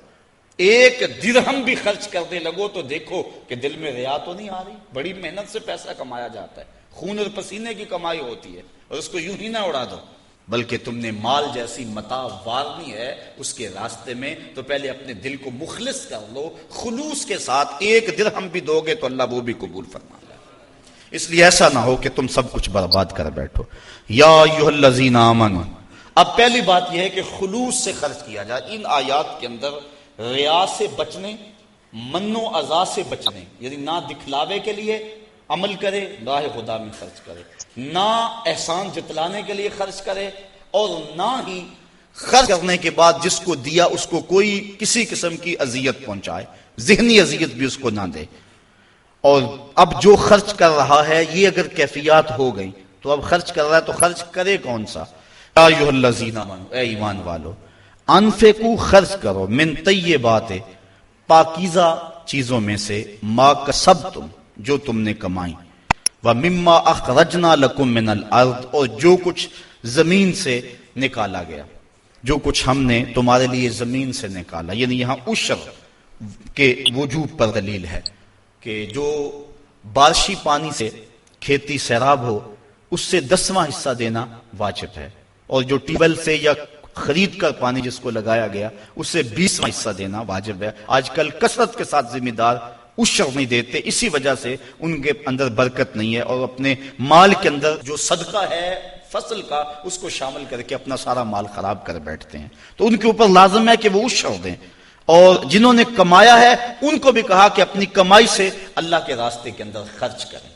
[SPEAKER 2] ایک درہم بھی خرچ کرنے لگو تو دیکھو کہ دل میں ریا تو نہیں آ رہی. بڑی محنت سے پیسہ کمایا جاتا ہے، خون اور پسینے کی کمائی ہوتی ہے اور اس کو یوں ہی نہ اڑا دو، بلکہ تم نے مال جیسی متاع وارنی ہے اس کے راستے میں تو پہلے اپنے دل کو مخلص کر لو، خلوص کے ساتھ. ایک درہم بھی دو گے تو اللہ وہ بھی قبول فرما لے. اس لیے ایسا نہ ہو کہ تم سب کچھ برباد کر بیٹھو. یا ایھا الذین آمنوا، اب پہلی بات یہ ہے کہ خلوص سے خرچ کیا جائے. ان آیات کے اندر ریا سے بچنے، من و اذا سے بچنے، یعنی نہ دکھلاوے کے لیے عمل کرے، راہ خدا میں خرچ کرے، نہ احسان جتلانے کے لیے خرچ کرے، اور نہ ہی خرچ کرنے کے بعد جس کو دیا اس کو کوئی کسی قسم کی اذیت پہنچائے، ذہنی اذیت بھی اس کو نہ دے. اور اب جو خرچ کر رہا ہے یہ اگر کیفیات ہو گئی تو اب خرچ کر رہا ہے تو خرچ کرے کون سا؟ یا ایھا الذین آمنوا، اے ایمان والو، انفقوا، خرچ کرو، من طیبات، پاکیزہ چیزوں میں سے، ما کسبتم، جو تم نے کمائی، ومما اخرجنا لکم من الارض، اور جو کچھ زمین سے نکالا گیا، جو کچھ ہم نے تمہارے لیے زمین سے نکالا. یعنی یہاں عشر کے وجوب پر دلیل ہے کہ جو بارشی پانی سے کھیتی سیراب ہو اس سے 10واں حصہ دینا واجب ہے، اور جو ٹیوب ویل سے یا خرید کر پانی جس کو لگایا گیا اس سے 20واں حصہ دینا واجب ہے. آج کل کثرت کے ساتھ ذمہ دار عشر نہیں دیتے، اسی وجہ سے ان کے اندر برکت نہیں ہے، اور اپنے مال کے اندر جو صدقہ ہے فصل کا اس کو شامل کر کے اپنا سارا مال خراب کر بیٹھتے ہیں. تو ان کے اوپر لازم ہے کہ وہ عشر دیں، اور جنہوں نے کمایا ہے ان کو بھی کہا کہ اپنی کمائی سے اللہ کے راستے کے اندر خرچ کریں.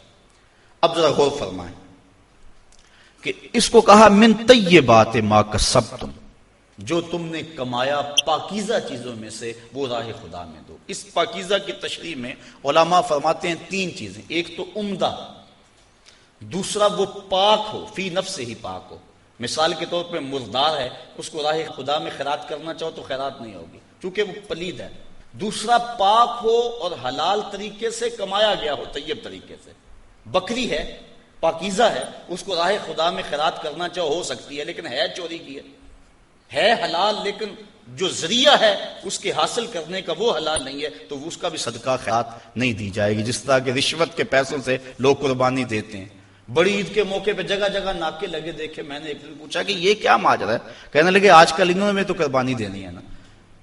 [SPEAKER 2] اب ذرا غور فرمائیں کہ اس کو کہا من طیبات ما کسبتم، جو تم نے کمایا پاکیزہ چیزوں میں سے وہ راہ خدا میں دو. اس پاکیزہ کی تشریح میں علماء فرماتے ہیں 3 چیزیں. ایک تو عمدہ، دوسرا وہ پاک ہو، فی نفس سے ہی پاک ہو. مثال کے طور پہ مردار ہے، اس کو راہ خدا میں خیرات کرنا چاہو تو خیرات نہیں ہوگی کیونکہ وہ پلید ہے. دوسرا پاک ہو اور حلال طریقے سے کمایا گیا ہو، طیب طریقے سے. بکری ہے، پاکیزہ ہے، اس کو راہ خدا میں خیرات کرنا چاہو ہو سکتی ہے، لیکن ہے چوری کی ہے حلال، لیکن جو ذریعہ ہے اس کے حاصل کرنے کا وہ حلال نہیں ہے، تو اس کا بھی صدقہ خیرات نہیں دی جائے گی. جس طرح کہ رشوت کے پیسوں سے لوگ قربانی دیتے ہیں. بڑی عید کے موقع پہ جگہ جگہ ناکے لگے دیکھے، میں نے ایک دن پوچھا کہ یہ کیا ماجرا ہے؟ کہنے لگے آج کل انہوں نے تو قربانی دینی ہے نا.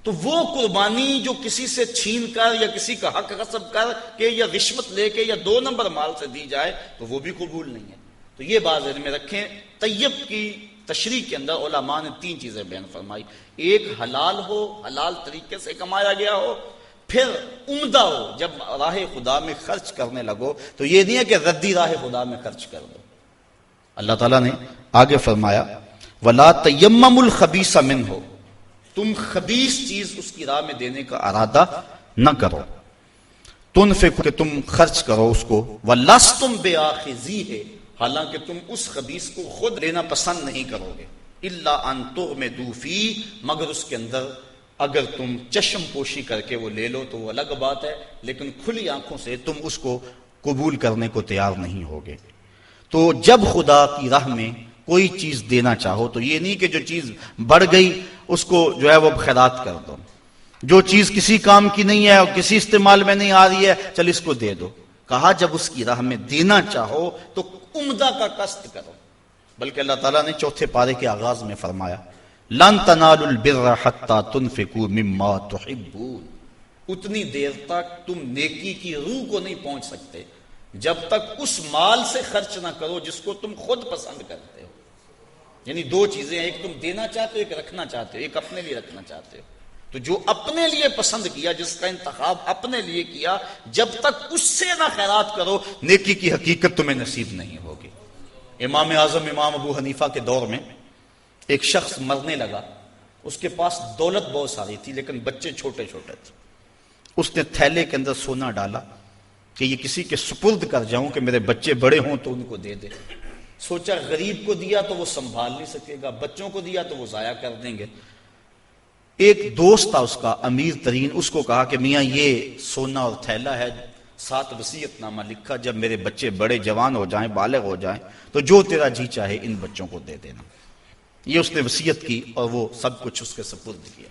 [SPEAKER 2] تو وہ قربانی جو کسی سے چھین کر یا کسی کا حق غصب کر کے یا رشوت لے کے یا 2 نمبر مال سے دی جائے تو وہ بھی قبول نہیں ہے. تو یہ بات ذہن میں رکھیں. طیب کی تشریح کے اندر علماء نے 3 چیزیں بیان فرمائی. ایک حلال ہو، حلال طریقے سے کمایا گیا ہو. پھر عمدہ ہو، جب راہ خدا میں خرچ کرنے لگو تو یہ نہیں ہے کہ ردی راہ خدا میں خرچ کر دو. اللہ تعالیٰ نے آگے فرمایا وَلَا تَيَمَّمُوا الْخَبِيثَ مِنْهُ، تم خبیث چیز اس کی راہ میں دینے کا ارادہ نہ کرو. تنفقوا، کہ تم خرچ کرو اس کو، وَلَسْتُمْ بِآخِذِيهِ، حالانکہ تم اس خبیث کو خود لینا پسند نہیں کرو گے. إِلَّا أَن تُغْمِضُوا فِيهِ، مگر اس کے اندر اگر تم چشم پوشی کر کے وہ لے لو تو وہ الگ بات ہے، لیکن کھلی آنکھوں سے تم اس کو قبول کرنے کو تیار نہیں ہوگے. تو جب خدا کی راہ میں کوئی چیز دینا چاہو تو یہ نہیں کہ جو چیز بڑھ گئی اس کو جو ہے وہ خیرات کر دو، جو چیز کسی کام کی نہیں ہے اور کسی استعمال میں نہیں آ رہی ہے چل اس کو دے دو. کہا جب اس کی راہ میں دینا چاہو تو عمدہ کا قصد کرو. بلکہ اللہ تعالیٰ نے 4 پارے کے آغاز میں فرمایا لن تنالوا البر حتى تنفقوا مما تحبون، اتنی دیر تک تم نیکی کی روح کو نہیں پہنچ سکتے جب تک اس مال سے خرچ نہ کرو جس کو تم خود پسند کرتے ہو. یعنی 2 چیزیں ہیں، ایک تم دینا چاہتے ہو، ایک رکھنا چاہتے ہو، ایک اپنے لیے رکھنا چاہتے ہو. تو جو اپنے لیے پسند کیا، جس کا انتخاب اپنے لیے کیا، جب تک اس سے نہ خیرات کرو نیکی کی حقیقت تمہیں نصیب نہیں ہوگی. امام اعظم امام ابو حنیفہ کے دور میں ایک شخص مرنے لگا. اس کے پاس دولت بہت ساری تھی لیکن بچے چھوٹے چھوٹے تھے. اس نے تھیلے کے اندر سونا ڈالا کہ یہ کسی کے سپرد کر جاؤں کہ میرے بچے بڑے ہوں تو ان کو دے دے. سوچا غریب کو دیا تو وہ سنبھال نہیں سکے گا، بچوں کو دیا تو وہ ضائع کر دیں گے. ایک دوست تھا اس کا امیر ترین، اس کو کہا کہ میاں یہ سونا اور تھیلا ہے، 7 وصیت نامہ لکھا، جب میرے بچے بڑے جوان ہو جائیں، بالغ ہو جائیں تو جو تیرا جی چاہے ان بچوں کو دے دینا. یہ اس نے وصیت کی اور وہ سب کچھ اس کے سپرد کیا.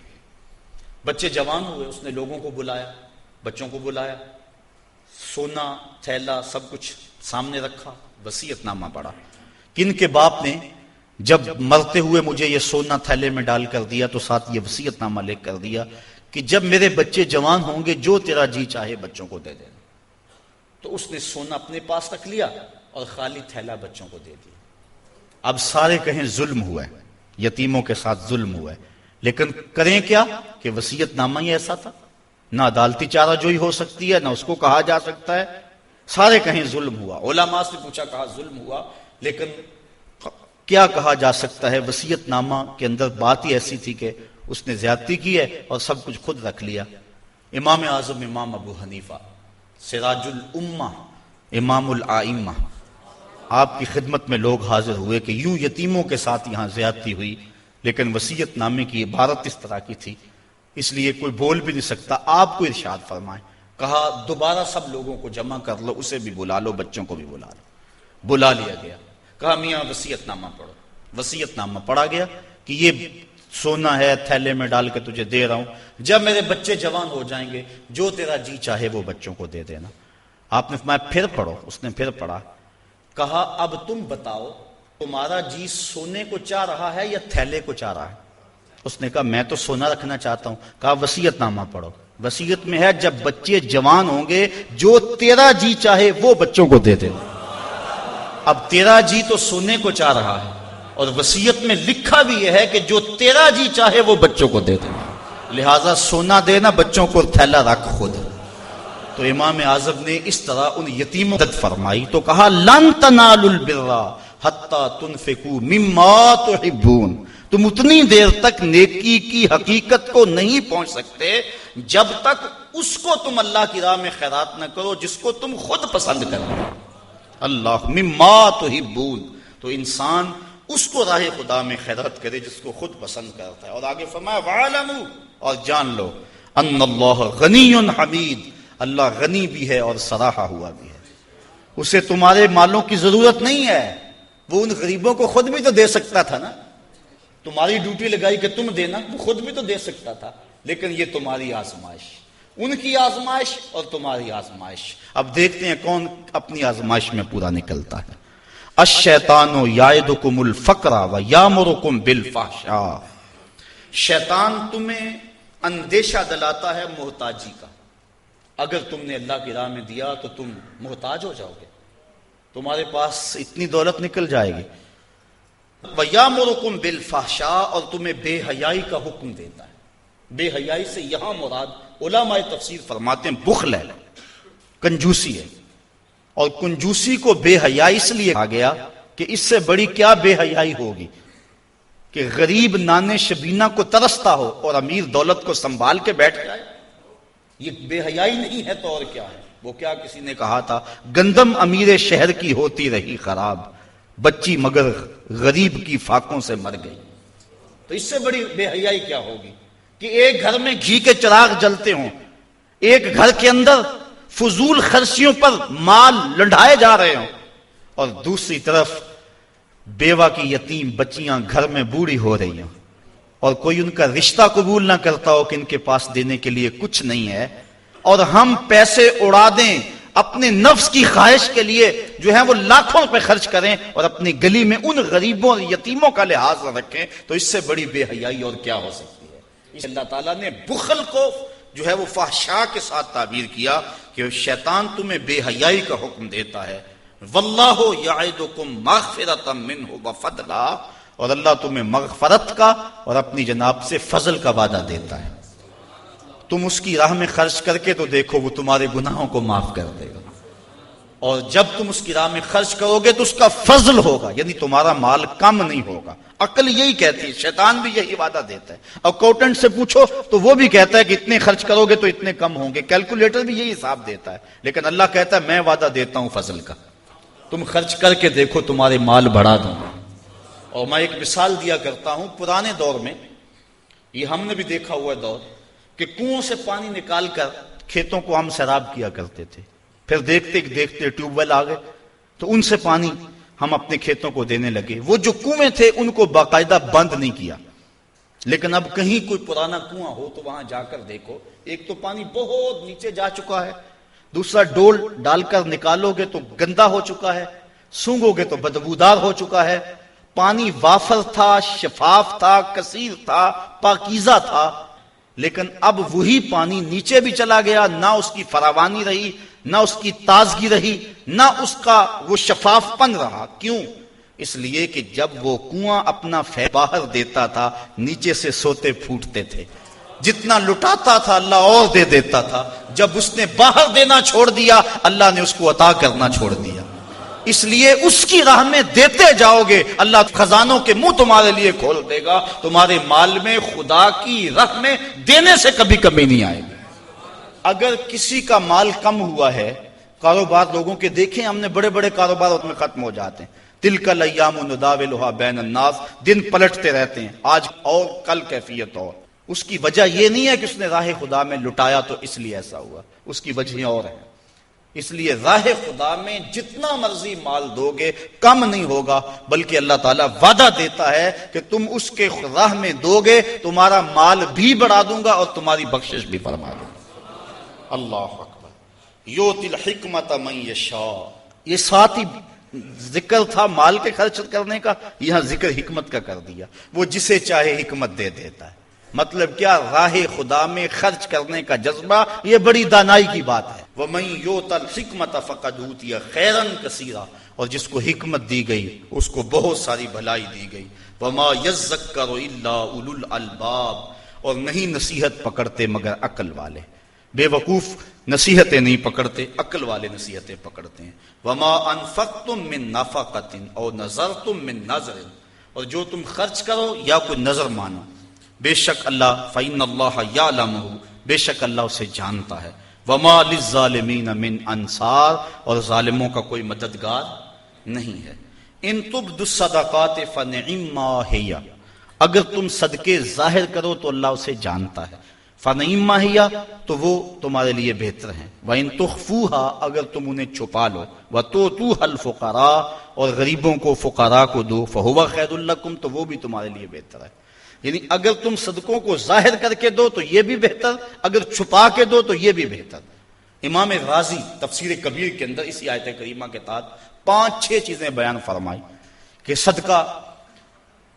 [SPEAKER 2] بچے جوان ہوئے، اس نے لوگوں کو بلایا، بچوں کو بلایا، سونا تھیلا سب کچھ سامنے رکھا، وصیت نامہ پڑھا. کن کے باپ نے جب مرتے ہوئے مجھے یہ سونا تھیلے میں ڈال کر دیا تو ساتھ یہ وصیت نامہ لکھ کر دیا کہ جب میرے بچے جوان ہوں گے جو تیرا جی چاہے بچوں کو دے دینا. تو اس نے سونا اپنے پاس رکھ لیا اور خالی تھیلا بچوں کو دے دیا۔ اب سارے کہیں ظلم ہوا ہے، یتیموں کے ساتھ ظلم ہوا ہے، لیکن کریں کیا کہ وصیت نامہ ہی ایسا تھا، نہ عدالتی چارہ جوئی ہو سکتی ہے، نہ اس کو کہا جا سکتا ہے، سارے کہیں ظلم ہوا۔ علماء سے پوچھا، کہا ظلم ہوا، لیکن کیا کہا جا سکتا ہے؟ وصیت نامہ کے اندر بات ہی ایسی تھی کہ اس نے زیادتی کی ہے اور سب کچھ خود رکھ لیا۔ امام اعظم امام ابو حنیفہ سراج الامہ امام الائمہ، آپ کی خدمت میں لوگ حاضر ہوئے کہ یوں یتیموں کے ساتھ یہاں زیادتی ہوئی، لیکن وصیت نامے کی عبارت اس طرح کی تھی، اس لیے کوئی بول بھی نہیں سکتا، آپ کو ارشاد فرمائیں۔ کہا دوبارہ سب لوگوں کو جمع کر لو، اسے بھی بلا لو، بچوں کو بھی بلا لو۔ بلا لیا گیا، کہا میاں وصیت نامہ پڑھو۔ وصیت نامہ پڑھا گیا کہ یہ سونا ہے، تھیلے میں ڈال کے تجھے دے رہا ہوں، جب میرے بچے جوان ہو جائیں گے جو تیرا جی چاہے وہ بچوں کو دے دینا۔ آپ نے فرمایا پھر پڑھو، اس نے پھر پڑھا۔ کہا اب تم بتاؤ تمہارا جی سونے کو چاہ رہا ہے یا تھیلے کو چاہ رہا ہے؟ اس نے کہا میں تو سونا رکھنا چاہتا ہوں۔ کہا وصیت نامہ پڑھو، وصیت میں ہے جب بچے جوان ہوں گے جو تیرا جی چاہے وہ بچوں کو دے دینا۔ اب تیرا جی تو سونے کو چاہ رہا ہے، اور وصیت میں لکھا بھی یہ ہے کہ جو تیرا جی چاہے وہ بچوں کو دے دینا، لہٰذا سونا دینا، بچوں کو تھیلا رکھ خود۔ تو امام اعظم نے اس طرح ان یتیموں کی مدد فرمائی تو کہا لن تنالوا البر حتی تنفقوا مما تحبون، تم اتنی دیر تک نیکی کی حقیقت کو نہیں پہنچ سکتے جب تک اس کو تم اللہ کی راہ میں خیرات نہ کرو جس کو تم خود پسند کرو۔ اللہ مما تحبون، تو انسان اس کو راہ خدا میں خیرات کرے جس کو خود پسند کرتا ہے۔ اور آگے فرمایا وَعَلَمُوا، اور جان لو ان اللہ غنی حمید، اللہ غنی بھی ہے اور سراہا ہوا بھی ہے، اسے تمہارے مالوں کی ضرورت نہیں ہے، وہ ان غریبوں کو خود بھی تو دے سکتا تھا نا، تمہاری ڈیوٹی لگائی کہ تم دینا، وہ خود بھی تو دے سکتا تھا، لیکن یہ تمہاری آزمائش، ان کی آزمائش اور تمہاری آزمائش۔ اب دیکھتے ہیں کون اپنی آزمائش میں پورا نکلتا ہے۔ الشیطان یعدکم الفقر ویامرکم بالفحشاء، شیطان تمہیں اندیشہ دلاتا ہے محتاجی کا، اگر تم نے اللہ کی راہ میں دیا تو تم محتاج ہو جاؤ گے، تمہارے پاس اتنی دولت نکل جائے گی۔ وَيَأْمُرُكُمْ بِالْفَحْشَاءِ، اور تمہیں بے حیائی کا حکم دیتا ہے۔ بے حیائی سے یہاں مراد علماء تفسیر فرماتے ہیں بخل ہے، کنجوسی ہے، اور کنجوسی کو بے حیائی اس لیے کہا گیا کہ اس سے بڑی کیا بے حیائی ہوگی کہ غریب نانے شبینہ کو ترستا ہو اور امیر دولت کو سنبھال کے بیٹھ جائے، یہ بے حیائی نہیں ہے تو اور کیا ہے؟ وہ کیا کسی نے کہا تھا گندم امیر شہر کی ہوتی رہی خراب، بچی مگر غریب کی فاقوں سے مر گئی۔ تو اس سے بڑی بے حیائی کیا ہوگی کہ ایک گھر میں گھی کے چراغ جلتے ہوں، ایک گھر کے اندر فضول خرچیوں پر مال لنڈھائے جا رہے ہوں، اور دوسری طرف بیوہ کی یتیم بچیاں گھر میں بوڑھی ہو رہی ہوں، اور کوئی ان کا رشتہ قبول نہ کرتا ہو کہ ان کے پاس دینے کے لیے کچھ نہیں ہے، اور ہم پیسے اڑا دیں اپنے نفس کی خواہش کے لیے جو ہے وہ لاکھوں روپے خرچ کریں اور اپنی گلی میں ان غریبوں اور یتیموں کا لحاظ رکھیں، تو اس سے بڑی بے حیائی اور کیا ہو سکتی ہے؟ اس اللہ تعالیٰ نے بخل کو جو ہے وہ فحشاء کے ساتھ تعبیر کیا کہ شیطان تمہیں بے حیائی کا حکم دیتا ہے۔ واللہ یعدکم مغفرۃ منہ وفضلا، اور اللہ تمہیں مغفرت کا اور اپنی جناب سے فضل کا وعدہ دیتا ہے۔ تم اس کی راہ میں خرچ کر کے تو دیکھو وہ تمہارے گناہوں کو معاف کر دے گا، اور جب تم اس کی راہ میں خرچ کرو گے تو اس کا فضل ہوگا، یعنی تمہارا مال کم نہیں ہوگا۔ عقل یہی کہتی ہے، شیطان بھی یہی وعدہ دیتا ہے، اکاؤنٹنٹ سے پوچھو تو وہ بھی کہتا ہے کہ اتنے خرچ کرو گے تو اتنے کم ہوں گے، کیلکولیٹر بھی یہی حساب دیتا ہے، لیکن اللہ کہتا ہے میں وعدہ دیتا ہوں فضل کا، تم خرچ کر کے دیکھو تمہارے مال بڑھا دوں گا۔ اور میں ایک مثال دیا کرتا ہوں، پرانے دور میں یہ ہم نے بھی دیکھا ہوا دور کہ کنووں سے پانی نکال کر کھیتوں کو ہم سیراب کیا کرتے تھے، پھر دیکھتے دیکھتے ٹیوب ویل آ گئے تو ان سے پانی ہم اپنے کھیتوں کو دینے لگے۔ وہ جو کنویں تھے ان کو باقاعدہ بند نہیں کیا، لیکن اب کہیں کوئی پرانا کنواں ہو تو وہاں جا کر دیکھو، ایک تو پانی بہت نیچے جا چکا ہے، دوسرا ڈول ڈال کر نکالو گے تو گندا ہو چکا ہے، سونگو گے تو بدبودار ہو چکا ہے۔ پانی وافر تھا، شفاف تھا، کثیر تھا، پاکیزہ تھا، لیکن اب وہی پانی نیچے بھی چلا گیا، نہ اس کی فراوانی رہی نہ اس کی تازگی رہی، نہ اس کا وہ شفاف پن رہا۔ کیوں؟ اس لیے کہ جب وہ کنواں اپنا فیض باہر دیتا تھا نیچے سے سوتے پھوٹتے تھے، جتنا لٹاتا تھا اللہ اور دے دیتا تھا، جب اس نے باہر دینا چھوڑ دیا اللہ نے اس کو عطا کرنا چھوڑ دیا۔ اس لیے اس کی راہ میں دیتے جاؤ گے، اللہ خزانوں کے منہ تمہارے لیے کھول دے گا، تمہارے مال میں خدا کی راہ میں دینے سے کبھی کمی نہیں آئے گی۔ اگر کسی کا مال کم ہوا ہے، کاروبار لوگوں کے دیکھیں ہم نے، بڑے بڑے کاروبار اس میں ختم ہو جاتے ہیں، تلک الایام نداولها بین الناس، دن پلٹتے رہتے ہیں، آج اور کل کیفیت اور۔ اس کی وجہ یہ نہیں ہے کہ اس نے راہ خدا میں لٹایا تو اس لیے ایسا ہوا، اس کی وجہ اور ہے۔ اس لیے راہ خدا میں جتنا مرضی مال دو گے کم نہیں ہوگا، بلکہ اللہ تعالیٰ وعدہ دیتا ہے کہ تم اس کے راہ میں دو گے تمہارا مال بھی بڑھا دوں گا اور تمہاری بخشش بھی فرما دوں گا۔ اللہ اکبر۔ یؤتی الحکمت من یشاء، یہ ساتھ ہی ذکر تھا مال کے خرچ کرنے کا، یہاں ذکر حکمت کا کر دیا، وہ جسے چاہے حکمت دے دیتا ہے۔ مطلب کیا؟ راہ خدا میں خرچ کرنے کا جذبہ، یہ بڑی دانائی کی بات ہے۔ وَمَن يُؤْتَ الْحِكْمَةَ فَقَدْ أُوتِيَ خَيْرًا كَثِيرًا، اور جس کو حکمت دی گئی اس کو بہت ساری بھلائی دی گئی۔ وَمَا يَذَّكَّرُ إِلَّا أُولُو الْأَلْبَابِ، اور نہیں نصیحت پکڑتے مگر عقل والے۔ بے وقوف نصیحتیں نہیں پکڑتے، عقل والے نصیحتیں پکڑتے ہیں۔ وَمَا أَنفَقْتُم مِّن نَفَقَةٍ أَوْ نَذَرْتُم مِّن نَذْرٍ، اور جو تم خرچ کرو یا کوئی نظر مانو، بے شک اللہ فَإِنَّ اللَّهَ يَعْلَمُهُ، بے شک اللہ اسے جانتا ہے۔ وَمَا لِلظَّالِمِينَ مِنْ أَنصَارٍ، اور ظالموں کا کوئی مددگار نہیں ہے۔ إِن تُبْدُوا الصَّدَقَاتِ فَنِعِمَّا هِيَ، اگر تم صدقے ظاہر کرو تو اللہ اسے جانتا ہے۔ فَنِعِمَّا هِيَ، تو وہ تمہارے لیے بہتر ہیں۔ وَإِن تُخْفُوهَا، اگر تم انہیں چھپا لو۔ وَتُؤْتُوهَا الْفُقَرَاءَ، اور غریبوں کو فقراء کو دو۔ فَهُوَ خَيْرٌ لَكُمْ، تو وہ بھی تمہارے لیے بہتر ہے۔ یعنی اگر تم صدقوں کو ظاہر کر کے دو تو یہ بھی بہتر، اگر چھپا کے دو تو یہ بھی بہتر۔ امام غازی تفسیر کبیر کے اندر اسی آیت کریمہ کے تحت 5-6 چیزیں بیان فرمائی کہ صدقہ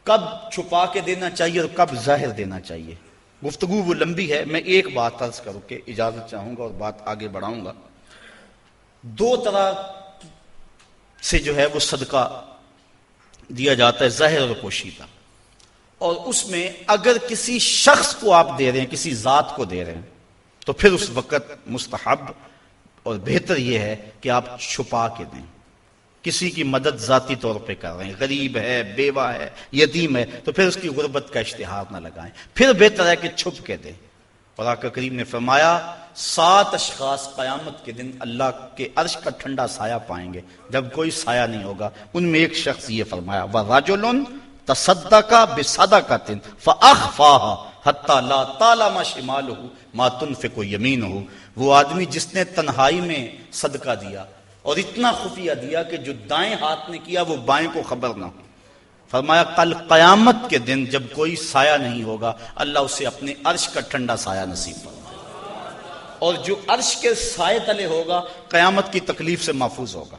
[SPEAKER 2] کب چھپا کے دینا چاہیے اور کب ظاہر دینا چاہیے۔ گفتگو وہ لمبی ہے، میں ایک بات عرض کروں کہ اجازت چاہوں گا اور بات آگے بڑھاؤں گا۔ 2 طرح سے جو ہے وہ صدقہ دیا جاتا ہے، ظاہر اور پوشیدہ، اور اس میں اگر کسی شخص کو آپ دے رہے ہیں، کسی ذات کو دے رہے ہیں، تو پھر اس وقت مستحب اور بہتر یہ ہے کہ آپ چھپا کے دیں۔ کسی کی مدد ذاتی طور پہ کر رہے ہیں، غریب ہے، بیوہ ہے، یتیم ہے، تو پھر اس کی غربت کا اشتہار نہ لگائیں، پھر بہتر ہے کہ چھپ کے دیں۔ اور آقا کریم نے فرمایا 7 اشخاص قیامت کے دن اللہ کے عرش کا ٹھنڈا سایہ پائیں گے جب کوئی سایہ نہیں ہوگا، ان میں ایک شخص یہ فرمایا وَرَجُلٌ تصدق بصدقۃ فاخفاها حتی لا تعلم شمالہ ما تنفق یمینہ، وہ آدمی جس نے تنہائی میں صدقہ دیا اور اتنا خفیہ دیا کہ جو دائیں ہاتھ نے کیا وہ بائیں کو خبر نہ ہو۔ فرمایا کل قیامت کے دن جب کوئی سایہ نہیں ہوگا اللہ اسے اپنے عرش کا ٹھنڈا سایہ نصیب فرمائے، اور جو عرش کے سائے تلے ہوگا قیامت کی تکلیف سے محفوظ ہوگا،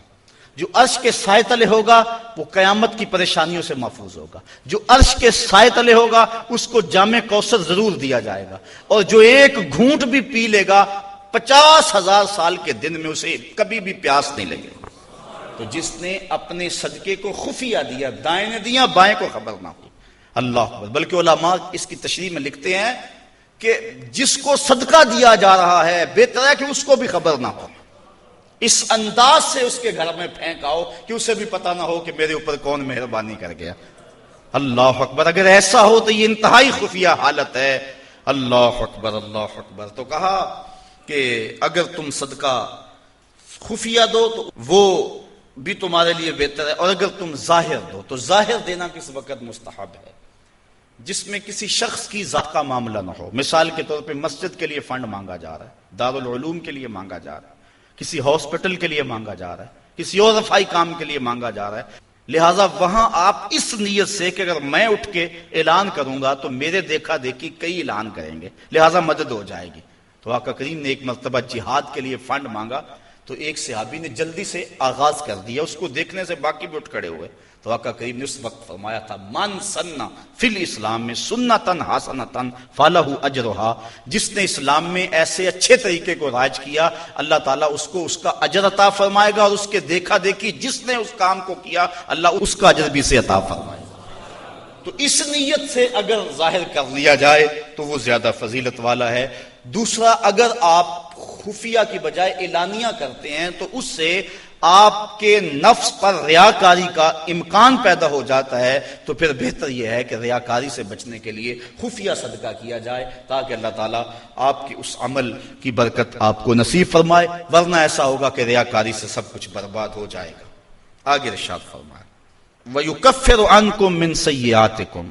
[SPEAKER 2] جو عرش کے سائے تلے ہوگا وہ قیامت کی پریشانیوں سے محفوظ ہوگا، جو عرش کے سائے تلے ہوگا اس کو جام کوثر ضرور دیا جائے گا، اور جو ایک گھونٹ بھی پی لے گا 50,000 سال کے دن میں اسے کبھی بھی پیاس نہیں لگے۔ تو جس نے اپنے صدقے کو خفیہ دیا، دائیں نے دیا بائیں کو خبر نہ ہو، اللہ اکبر۔ بلکہ علماء اس کی تشریح میں لکھتے ہیں کہ جس کو صدقہ دیا جا رہا ہے بہتر ہے کہ اس کو بھی خبر نہ ہو، اس انداز سے اس کے گھر میں پھینک آؤ کہ اسے بھی پتہ نہ ہو کہ میرے اوپر کون مہربانی کر گیا۔ اللہ اکبر۔ اگر ایسا ہو تو یہ انتہائی خفیہ حالت ہے۔ اللہ اکبر، اللہ اکبر۔ تو کہا کہ اگر تم صدقہ خفیہ دو تو وہ بھی تمہارے لیے بہتر ہے، اور اگر تم ظاہر دو تو ظاہر دینا کس وقت مستحب ہے؟ جس میں کسی شخص کی ذات کا معاملہ نہ ہو۔ مثال کے طور پہ مسجد کے لیے فنڈ مانگا جا رہا ہے، دارالعلوم کے لیے مانگا جا رہا ہے، کسی ہاسپٹل کے لیے مانگا جا رہا ہے، کسی اور رفاہی کام کے لیے مانگا جا رہا ہے، لہٰذا وہاں آپ اس نیت سے کہ اگر میں اٹھ کے اعلان کروں گا تو میرے دیکھا دیکھی کئی اعلان کریں گے، لہٰذا مدد ہو جائے گی۔ تو آقا کریم نے ایک مرتبہ جہاد کے لیے فنڈ مانگا تو ایک صحابی نے جلدی سے آغاز کر دیا، اس کو دیکھنے سے باقی بھی اٹھ کھڑے ہوئے۔ تو تو آقا کریم نے اس وقت فرمایا تھا من سنہ فی الاسلام میں سنتن حسنتن فلہ اجرہا، جس نے اسلام میں ایسے اچھے طریقے کو رائج کیا اللہ تعالیٰ اس کو اس کا اجر عطا فرمائے گا، اور اس کے دیکھا دیکھی جس نے اس کام کو کیا اللہ اس کا اجر بھی سے عطا فرمائے گا۔ تو اس نیت سے اگر ظاہر کر لیا جائے تو وہ زیادہ فضیلت والا ہے۔ دوسرا، اگر آپ خفیہ کی بجائے اعلانیہ کرتے ہیں تو اس سے آپ کے نفس پر ریاکاری کا امکان پیدا ہو جاتا ہے، تو پھر بہتر یہ ہے کہ ریاکاری سے بچنے کے لیے خفیہ صدقہ کیا جائے تاکہ اللہ تعالیٰ آپ کے اس عمل کی برکت آپ کو نصیب فرمائے، ورنہ ایسا ہوگا کہ ریاکاری سے سب کچھ برباد ہو جائے گا۔ آگے ارشاد فرمائے وَيُكَفِّرُ عَنْكُم مِّن سَيِّئَاتِكُم،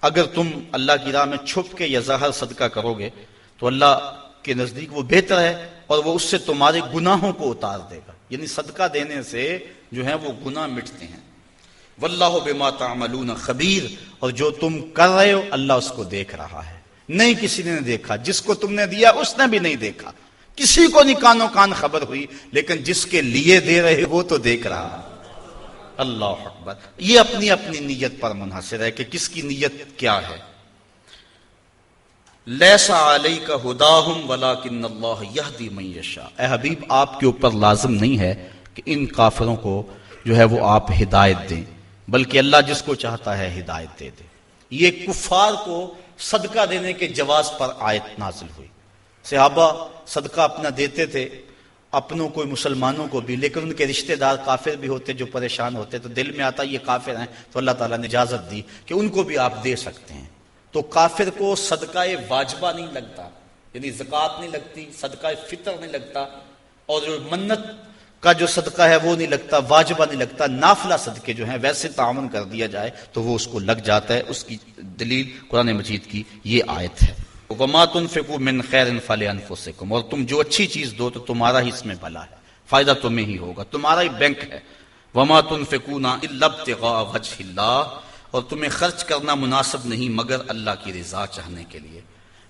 [SPEAKER 2] اگر تم اللہ کی راہ میں چھپ کے یا ظاہر صدقہ کرو گے تو اللہ کے نزدیک وہ بہتر ہے، اور وہ اس سے تمہارے گناہوں کو اتار دے گا، یعنی صدقہ دینے سے جو ہے وہ گناہ مٹتے ہیں۔ وَاللَّهُ بِمَا تَعْمَلُونَ خَبِيرٌ، اور جو تم کر رہے ہو اللہ اس کو دیکھ رہا ہے، نہیں کسی نے دیکھا، جس کو تم نے دیا اس نے بھی نہیں دیکھا، کسی کو نہیں کانوں کان خبر ہوئی، لیکن جس کے لیے دے رہے وہ تو دیکھ رہا ہے۔ اللہ اکبر۔ یہ اپنی اپنی نیت پر منحصر ہے کہ کس کی نیت کیا ہے۔ لیس علیک ہداہم ولکن اللہ یہدی من یشاء، اے حبیب آپ کے اوپر لازم نہیں ہے کہ ان کافروں کو جو ہے وہ آپ ہدایت دیں، بلکہ اللہ جس کو چاہتا ہے ہدایت دے دے۔ یہ کفار کو صدقہ دینے کے جواز پر آیت نازل ہوئی۔ صحابہ صدقہ اپنا دیتے تھے، اپنوں کو مسلمانوں کو بھی، لیکن ان کے رشتہ دار کافر بھی ہوتے جو پریشان ہوتے، تو دل میں آتا یہ کافر ہیں، تو اللہ تعالیٰ نے اجازت دی کہ ان کو بھی آپ دے سکتے ہیں۔ تو کافر کو صدقہ واجبہ نہیں لگتا، یعنی زکوٰۃ نہیں لگتی، صدقہ فطر نہیں لگتا، اور جو منت کا جو صدقہ ہے وہ نہیں لگتا، واجبہ نہیں لگتا، نافلہ صدقے جو ہیں ویسے تعاون کر دیا جائے تو وہ اس کو لگ جاتا ہے۔ اس کی دلیل قرآن مجید کی یہ آیت ہے۔ وَمَا تُنْفِقُوا مِنْ خَيْرٍ فَلِأَنفُسِكُمْ، اور تم جو اچھی چیز دو تو تمہارا ہی اس میں بھلا ہے، فائدہ تمہیں ہی ہوگا، تمہارا ہی بینک ہے۔ وَمَا تُنْفِقُونَ إِلَّا ابْتِغَاءَ وَجْهِ اللَّهِ، اور تمہیں خرچ کرنا مناسب نہیں مگر اللہ کی رضا چاہنے کے لیے۔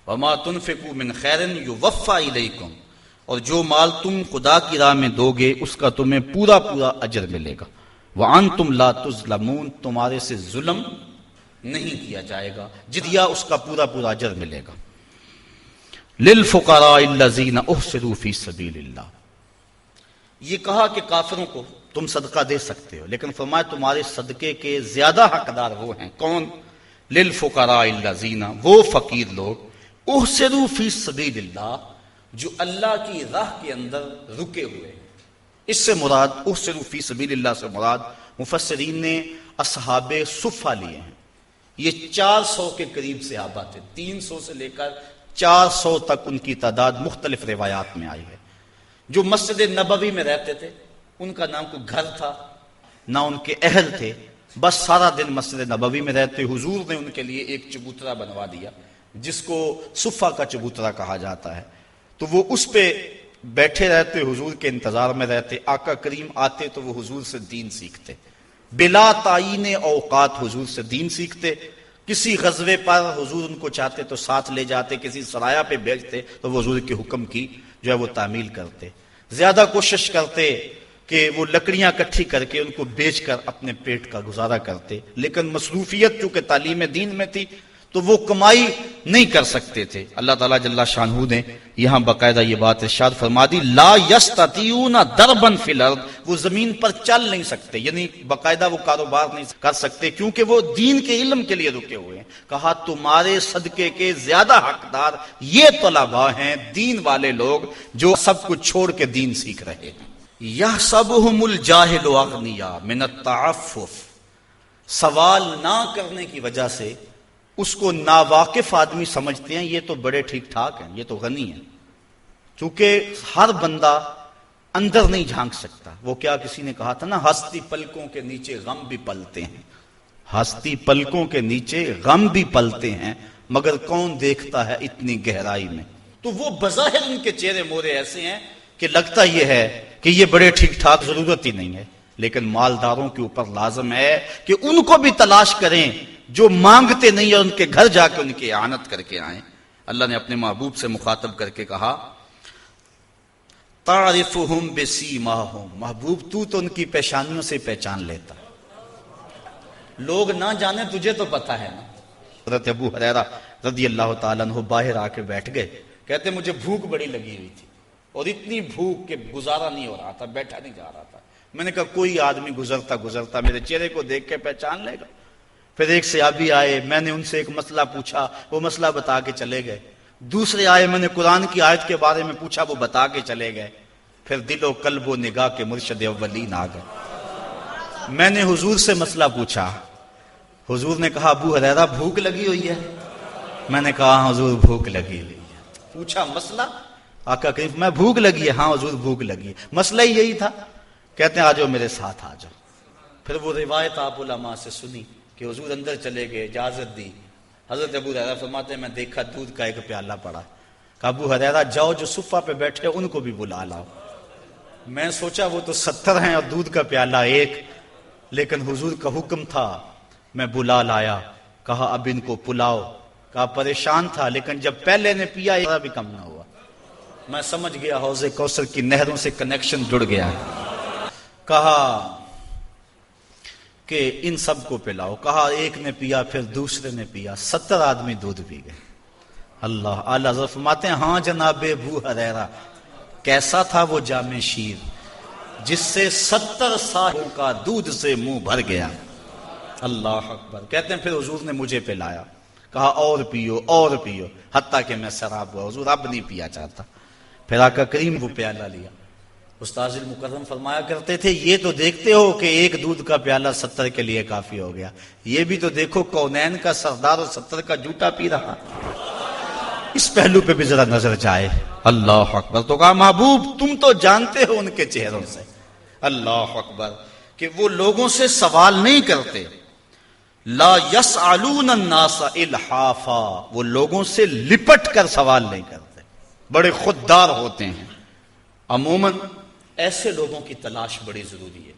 [SPEAKER 2] وَمَا تُنْفِقُوا مِنْ خَيْرٍ يُوَفَّى إِلَيْكُمْ، اور جو مال تم خدا کی راہ میں دو گے اس کا تمہیں پورا پورا اجر ملے گا۔ وَأَنْتُمْ لَا تُظْلَمُونَ، تمہارے سے ظلم نہیں کیا جائے گا، جدیا اس کا پورا پورا اجر ملے گا۔ لِلْفُقَرَاءِ الَّذِينَ أُحْصِرُوا فِي سَبِيلِ اللَّهِ، یہ کہا کہ کافروں کو تم صدقہ دے سکتے ہو، لیکن فرمایا تمہارے صدقے کے زیادہ حقدار وہ ہیں، کون؟ لِلْفُقَرَاءِ الَّذِينَ، وہ فقیر لوگ، احسروا فی سبیل اللہ، جو اللہ کی راہ کے اندر رکے ہوئے۔ اس سے مراد احسروا فی سبیل اللہ سے مراد مفسرین نے اصحاب صفہ لیے ہیں۔ یہ 400 کے قریب صحابہ تھے، 300 سے لے کر 400 تک ان کی تعداد مختلف روایات میں آئی ہے، جو مسجد نبوی میں رہتے تھے۔ ان کا نام کوئی گھر تھا نہ ان کے اہل تھے، بس سارا دن مسجد نبوی میں رہتے۔ حضور نے ان کے لیے ایک چبوترا بنوا دیا جس کو صفہ کا چبوترا کہا جاتا ہے، تو وہ اس پہ بیٹھے رہتے، حضور کے انتظار میں رہتے۔ آقا کریم آتے تو وہ حضور سے دین سیکھتے، بلا تعین اوقات حضور سے دین سیکھتے۔ کسی غزوے پر حضور ان کو چاہتے تو ساتھ لے جاتے، کسی سرایہ پہ بھیجتے تو وہ حضور کے حکم کی جو ہے وہ تعمیل کرتے۔ زیادہ کوشش کرتے کہ وہ لکڑیاں اکٹھی کر کے ان کو بیچ کر اپنے پیٹ کا گزارا کرتے، لیکن مصروفیت چونکہ تعلیم دین میں تھی تو وہ کمائی نہیں کر سکتے تھے۔ اللہ تعالیٰ جل شانہ نے یہاں باقاعدہ یہ بات ارشاد فرما دی، لا یستطیعون ضربا فی الارض، وہ زمین پر چل نہیں سکتے، یعنی باقاعدہ وہ کاروبار نہیں کر سکتے کیونکہ وہ دین کے علم کے لیے رکے ہوئے ہیں۔ کہا تمہارے صدقے کے زیادہ حقدار یہ طلباء ہیں، دین والے لوگ جو سب کچھ چھوڑ کے دین سیکھ رہے ہیں۔ یحسبہم الجاہل اغنیاء من التعفف، سوال نہ کرنے کی وجہ سے اس کو ناواقف آدمی سمجھتے ہیں یہ تو بڑے ٹھیک ٹھاک ہیں، یہ تو غنی ہیں، چونکہ ہر بندہ اندر نہیں جھانک سکتا۔ وہ کیا کسی نے کہا تھا نا، ہستی پلکوں کے نیچے غم بھی پلتے ہیں، ہستی پلکوں کے نیچے غم بھی پلتے ہیں، مگر کون دیکھتا ہے اتنی گہرائی میں۔ تو وہ بظاہر ان کے چہرے مورے ایسے ہیں کہ لگتا یہ ہے کہ یہ بڑے ٹھیک ٹھاک، ضرورت ہی نہیں ہے، لیکن مالداروں کے اوپر لازم ہے کہ ان کو بھی تلاش کریں جو مانگتے نہیں اور ان کے گھر جا کے ان کی اعانت کر کے آئیں۔ اللہ نے اپنے محبوب سے مخاطب کر کے کہا، تعرفہم بسیماہم، محبوب تو ان کی پیشانیوں سے پہچان لیتا، لوگ نہ جانے تجھے تو پتا ہے نا۔ حضرت ابو ہریرہ رضی اللہ تعالیٰ عنہ باہر آ کے بیٹھ گئے، کہتے مجھے بھوک بڑی لگی ہوئی تھی اور اتنی بھوک کہ گزارا نہیں ہو رہا تھا، بیٹھا نہیں جا رہا تھا۔ میں نے کہا کوئی آدمی گزرتا میرے چہرے کو دیکھ کے پہچان لے گا۔ پھر ایک صحابی آئے، میں نے ان سے ایک مسئلہ پوچھا، وہ مسئلہ بتا کے چلے گئے۔ دوسرے آئے، میں نے قرآن کی آیت کے بارے میں پوچھا، وہ بتا کے چلے گئے۔ پھر دل و قلب و نگاہ کے مرشد اولین آ گئے۔ میں نے حضور سے مسئلہ پوچھا، حضور نے کہا ابو ہریرہ بھوک لگی ہوئی ہے؟ میں نے کہا ہاں حضور بھوک لگی ہوئی ہے۔ پوچھا مسئلہ؟ آقا کریم میں بھوک لگی ہے؟ ہاں حضور بھوک لگی ہے۔ مسئلہ ہی یہی تھا۔ کہتے ہیں آ جاؤ میرے ساتھ آ جاؤ۔ پھر وہ روایت آپ علماء سے سنی کہ حضور اندر چلے گئے، اجازت دی۔ حضرت ابو ہریرہ فرماتے ہیں میں دیکھا دودھ کا ایک پیالہ پڑا، کہا ابو ہریرہ جاؤ جو صفہ پہ بیٹھے ان کو بھی بلا لاؤ۔ میں سوچا وہ تو 70 ہیں اور دودھ کا پیالہ ایک، لیکن حضور کا حکم تھا، میں بلا لایا۔ کہا اب ان کو پلاؤ۔ کہا پریشان تھا لیکن جب پہلے نے پیا ذرا بھی کم نہ ہوا۔ میں سمجھ گیا حوض کوثر کی نہروں سے کنیکشن جڑ گیا۔ کہا کہ ان سب کو پلاؤ۔ کہا ایک نے پیا، پھر دوسرے نے پیا، 70 آدمی دودھ پی گئے۔ اللہ اعلیٰ حضرت فرماتے ہیں ہاں جناب ابو ہریرہ کیسا تھا وہ جام شیر جس سے 70 سالوں کا دودھ سے منہ بھر گیا۔ اللہ اکبر۔ کہتے ہیں پھر حضور نے مجھے پلایا، کہا اور پیو اور پیو، حتیٰ کہ میں سراب ہوا، حضور اب نہیں پیا چاہتا۔ پھر آقا کریم وہ پیالہ لیا۔ استاذ المکرم فرمایا کرتے تھے یہ تو دیکھتے ہو کہ ایک دودھ کا پیالہ 70 کے لیے کافی ہو گیا، یہ بھی تو دیکھو کونین کا سردار اور 70 کا جوٹا پی رہا۔ اس پہلو پہ بھی ذرا نظر جائے۔ اللہ اکبر۔ تو کہا محبوب تم تو جانتے ہو ان کے چہروں سے، اللہ اکبر، کہ وہ لوگوں سے سوال نہیں کرتے۔ لا یسألون الناس الحافا، وہ لوگوں سے لپٹ کر سوال نہیں کرتے، بڑے خوددار ہوتے ہیں۔ عموماً ایسے لوگوں کی تلاش بڑی ضروری ہے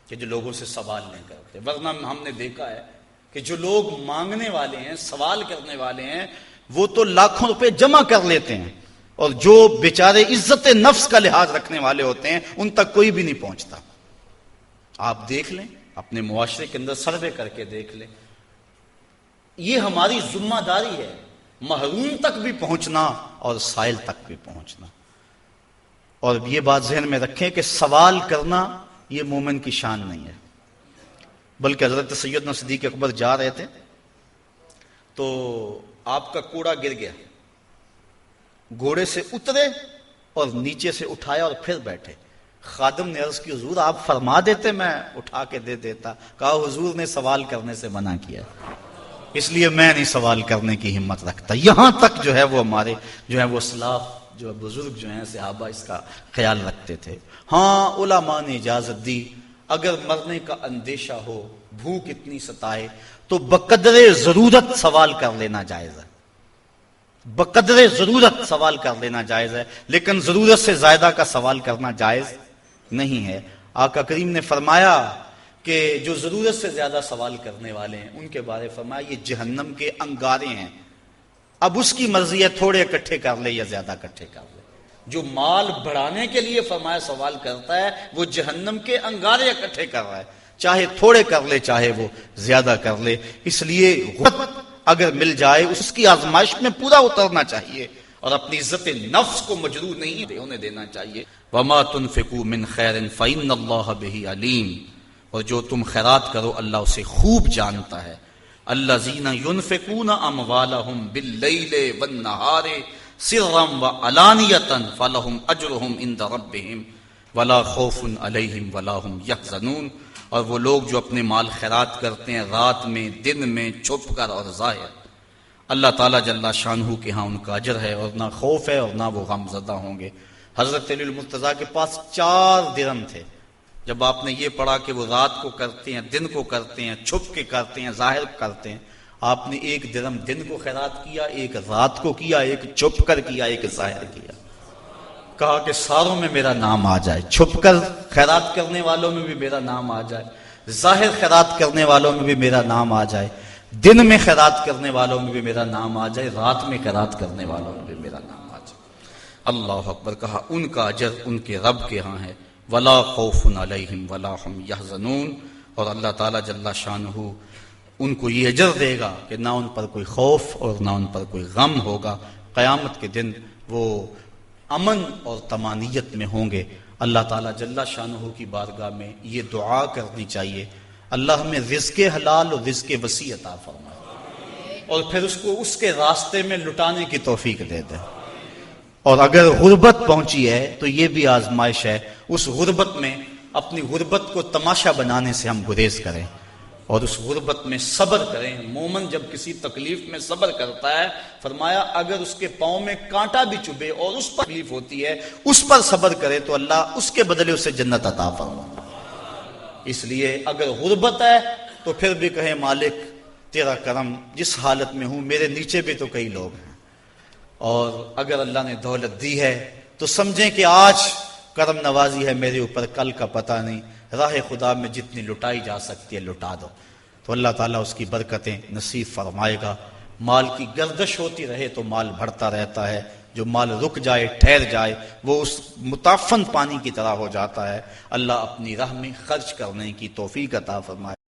[SPEAKER 2] کہ جو لوگوں سے سوال نہیں کرتے، ورنہ ہم نے دیکھا ہے کہ جو لوگ مانگنے والے ہیں، سوال کرنے والے ہیں، وہ تو لاکھوں روپے جمع کر لیتے ہیں، اور جو بیچارے عزت نفس کا لحاظ رکھنے والے ہوتے ہیں ان تک کوئی بھی نہیں پہنچتا۔ آپ دیکھ لیں اپنے معاشرے کے اندر سروے کر کے دیکھ لیں، یہ ہماری ذمہ داری ہے، محروم تک بھی پہنچنا اور سائل تک بھی پہنچنا۔ اور یہ بات ذہن میں رکھیں کہ سوال کرنا یہ مومن کی شان نہیں ہے، بلکہ حضرت سیدنا صدیق اکبر جا رہے تھے تو آپ کا کوڑا گر گیا، گھوڑے سے اترے اور نیچے سے اٹھایا اور پھر بیٹھے۔ خادم نے عرض کی حضور آپ فرما دیتے میں اٹھا کے دے دیتا۔ کہا حضور نے سوال کرنے سے منع کیا، اس لیے میں نہیں سوال کرنے کی ہمت رکھتا۔ یہاں تک جو ہے وہ ہمارے جو ہے وہ اسلاف جو بزرگ جو ہیں صحابہ اس کا خیال رکھتے تھے۔ ہاں علماء نے اجازت دی اگر مرنے کا اندیشہ ہو، بھوک اتنی ستائے تو بقدر ضرورت سوال کر لینا جائز ہے، بقدر ضرورت سوال کر لینا جائز ہے، لیکن ضرورت سے زیادہ کا سوال کرنا جائز نہیں ہے۔ آقا کریم نے فرمایا کہ جو ضرورت سے زیادہ سوال کرنے والے ہیں ان کے بارے فرمایا یہ جہنم کے انگارے ہیں، اب اس کی مرضی ہے تھوڑے اکٹھے کر لے یا زیادہ اکٹھے کر لے۔ جو مال بڑھانے کے لیے فرمایا سوال کرتا ہے وہ جہنم کے انگارے اکٹھے کر رہا ہے، چاہے تھوڑے کر لے چاہے وہ زیادہ کر لے۔ اس لیے غربت اگر مل جائے اس کی آزمائش میں پورا اترنا چاہیے اور اپنی عزت نفس کو مجروح نہیں ہونے دینا چاہیے۔ وَمَا تُنْفِقُوا مِنْ خَيْرٍ فَإِنَّ اللَّهَ بِهِ عَلِيمٌ، اور جو تم خیرات کرو اللہ اسے خوب جانتا ہے۔ الذین ينفقون اموالهم باللیل والنہار سرا وعلانیۃ فلہم اجرہم عند ربہم ولا خوف علیہم ولا هم یحزنون، اور وہ لوگ جو اپنے مال خیرات کرتے ہیں رات میں، دن میں، چھپ کر اور ظاہر، اللہ تعالیٰ جل شانہ کے ہاں ان کا اجر ہے اور نہ خوف ہے اور نہ وہ غم زدہ ہوں گے۔ حضرت علی المرتضیٰ کے پاس 4 درہم تھے، جب آپ نے یہ پڑھا کہ وہ رات کو کرتے ہیں، دن کو کرتے ہیں، چھپ کے کرتے ہیں، ظاہر کرتے ہیں، آپ نے 1 درہم دن کو خیرات کیا، 1 رات کو کیا، 1 چھپ کر کیا، 1 ظاہر کیا۔ کہا کہ ساروں میں میرا نام آ جائے، چھپ کر خیرات کرنے والوں میں بھی میرا نام آ جائے، ظاہر خیرات کرنے والوں میں بھی میرا نام آ جائے، دن میں خیرات کرنے والوں میں بھی میرا نام آ جائے، رات میں خیرات کرنے والوں میں بھی میرا نام آ جائے۔ اللہ اکبر۔ کہا ان کا اجر ان کے رب کے ہاں ہے، ولا خوف علیہم ولا هم یحزنون، اور اللہ تعالیٰ جل شانہ ان کو یہ اجر دے گا کہ نہ ان پر کوئی خوف اور نہ ان پر کوئی غم ہوگا. قیامت کے دن وہ امن اور طمانینت میں ہوں گے. اللہ تعالیٰ جل شانہ کی بارگاہ میں یہ دعا کرنی چاہیے، اللہ ہمیں رزق حلال اور رزق وسیع عطا فرمائے اور پھر اس کو اس کے راستے میں لٹانے کی توفیق دے دے. اور اگر غربت پہنچی ہے تو یہ بھی آزمائش ہے، اس غربت میں اپنی غربت کو تماشا بنانے سے ہم گریز کریں اور اس غربت میں صبر کریں. مومن جب کسی تکلیف میں صبر کرتا ہے، فرمایا اگر اس کے پاؤں میں کانٹا بھی چبھے اور اس پر تکلیف ہوتی ہے اس پر صبر کرے تو اللہ اس کے بدلے اسے جنت عطا فرمائے. اس لیے اگر غربت ہے تو پھر بھی کہے مالک تیرا کرم، جس حالت میں ہوں میرے نیچے بھی تو کئی لوگ ہیں. اور اگر اللہ نے دولت دی ہے تو سمجھیں کہ آج کرم نوازی ہے میرے اوپر، کل کا پتہ نہیں، راہ خدا میں جتنی لٹائی جا سکتی ہے لٹا دو تو اللہ تعالیٰ اس کی برکتیں نصیب فرمائے گا. مال کی گردش ہوتی رہے تو مال بڑھتا رہتا ہے، جو مال رک جائے ٹھہر جائے وہ اس متعفن پانی کی طرح ہو جاتا ہے. اللہ اپنی راہ میں خرچ کرنے کی توفیق عطا فرمائے.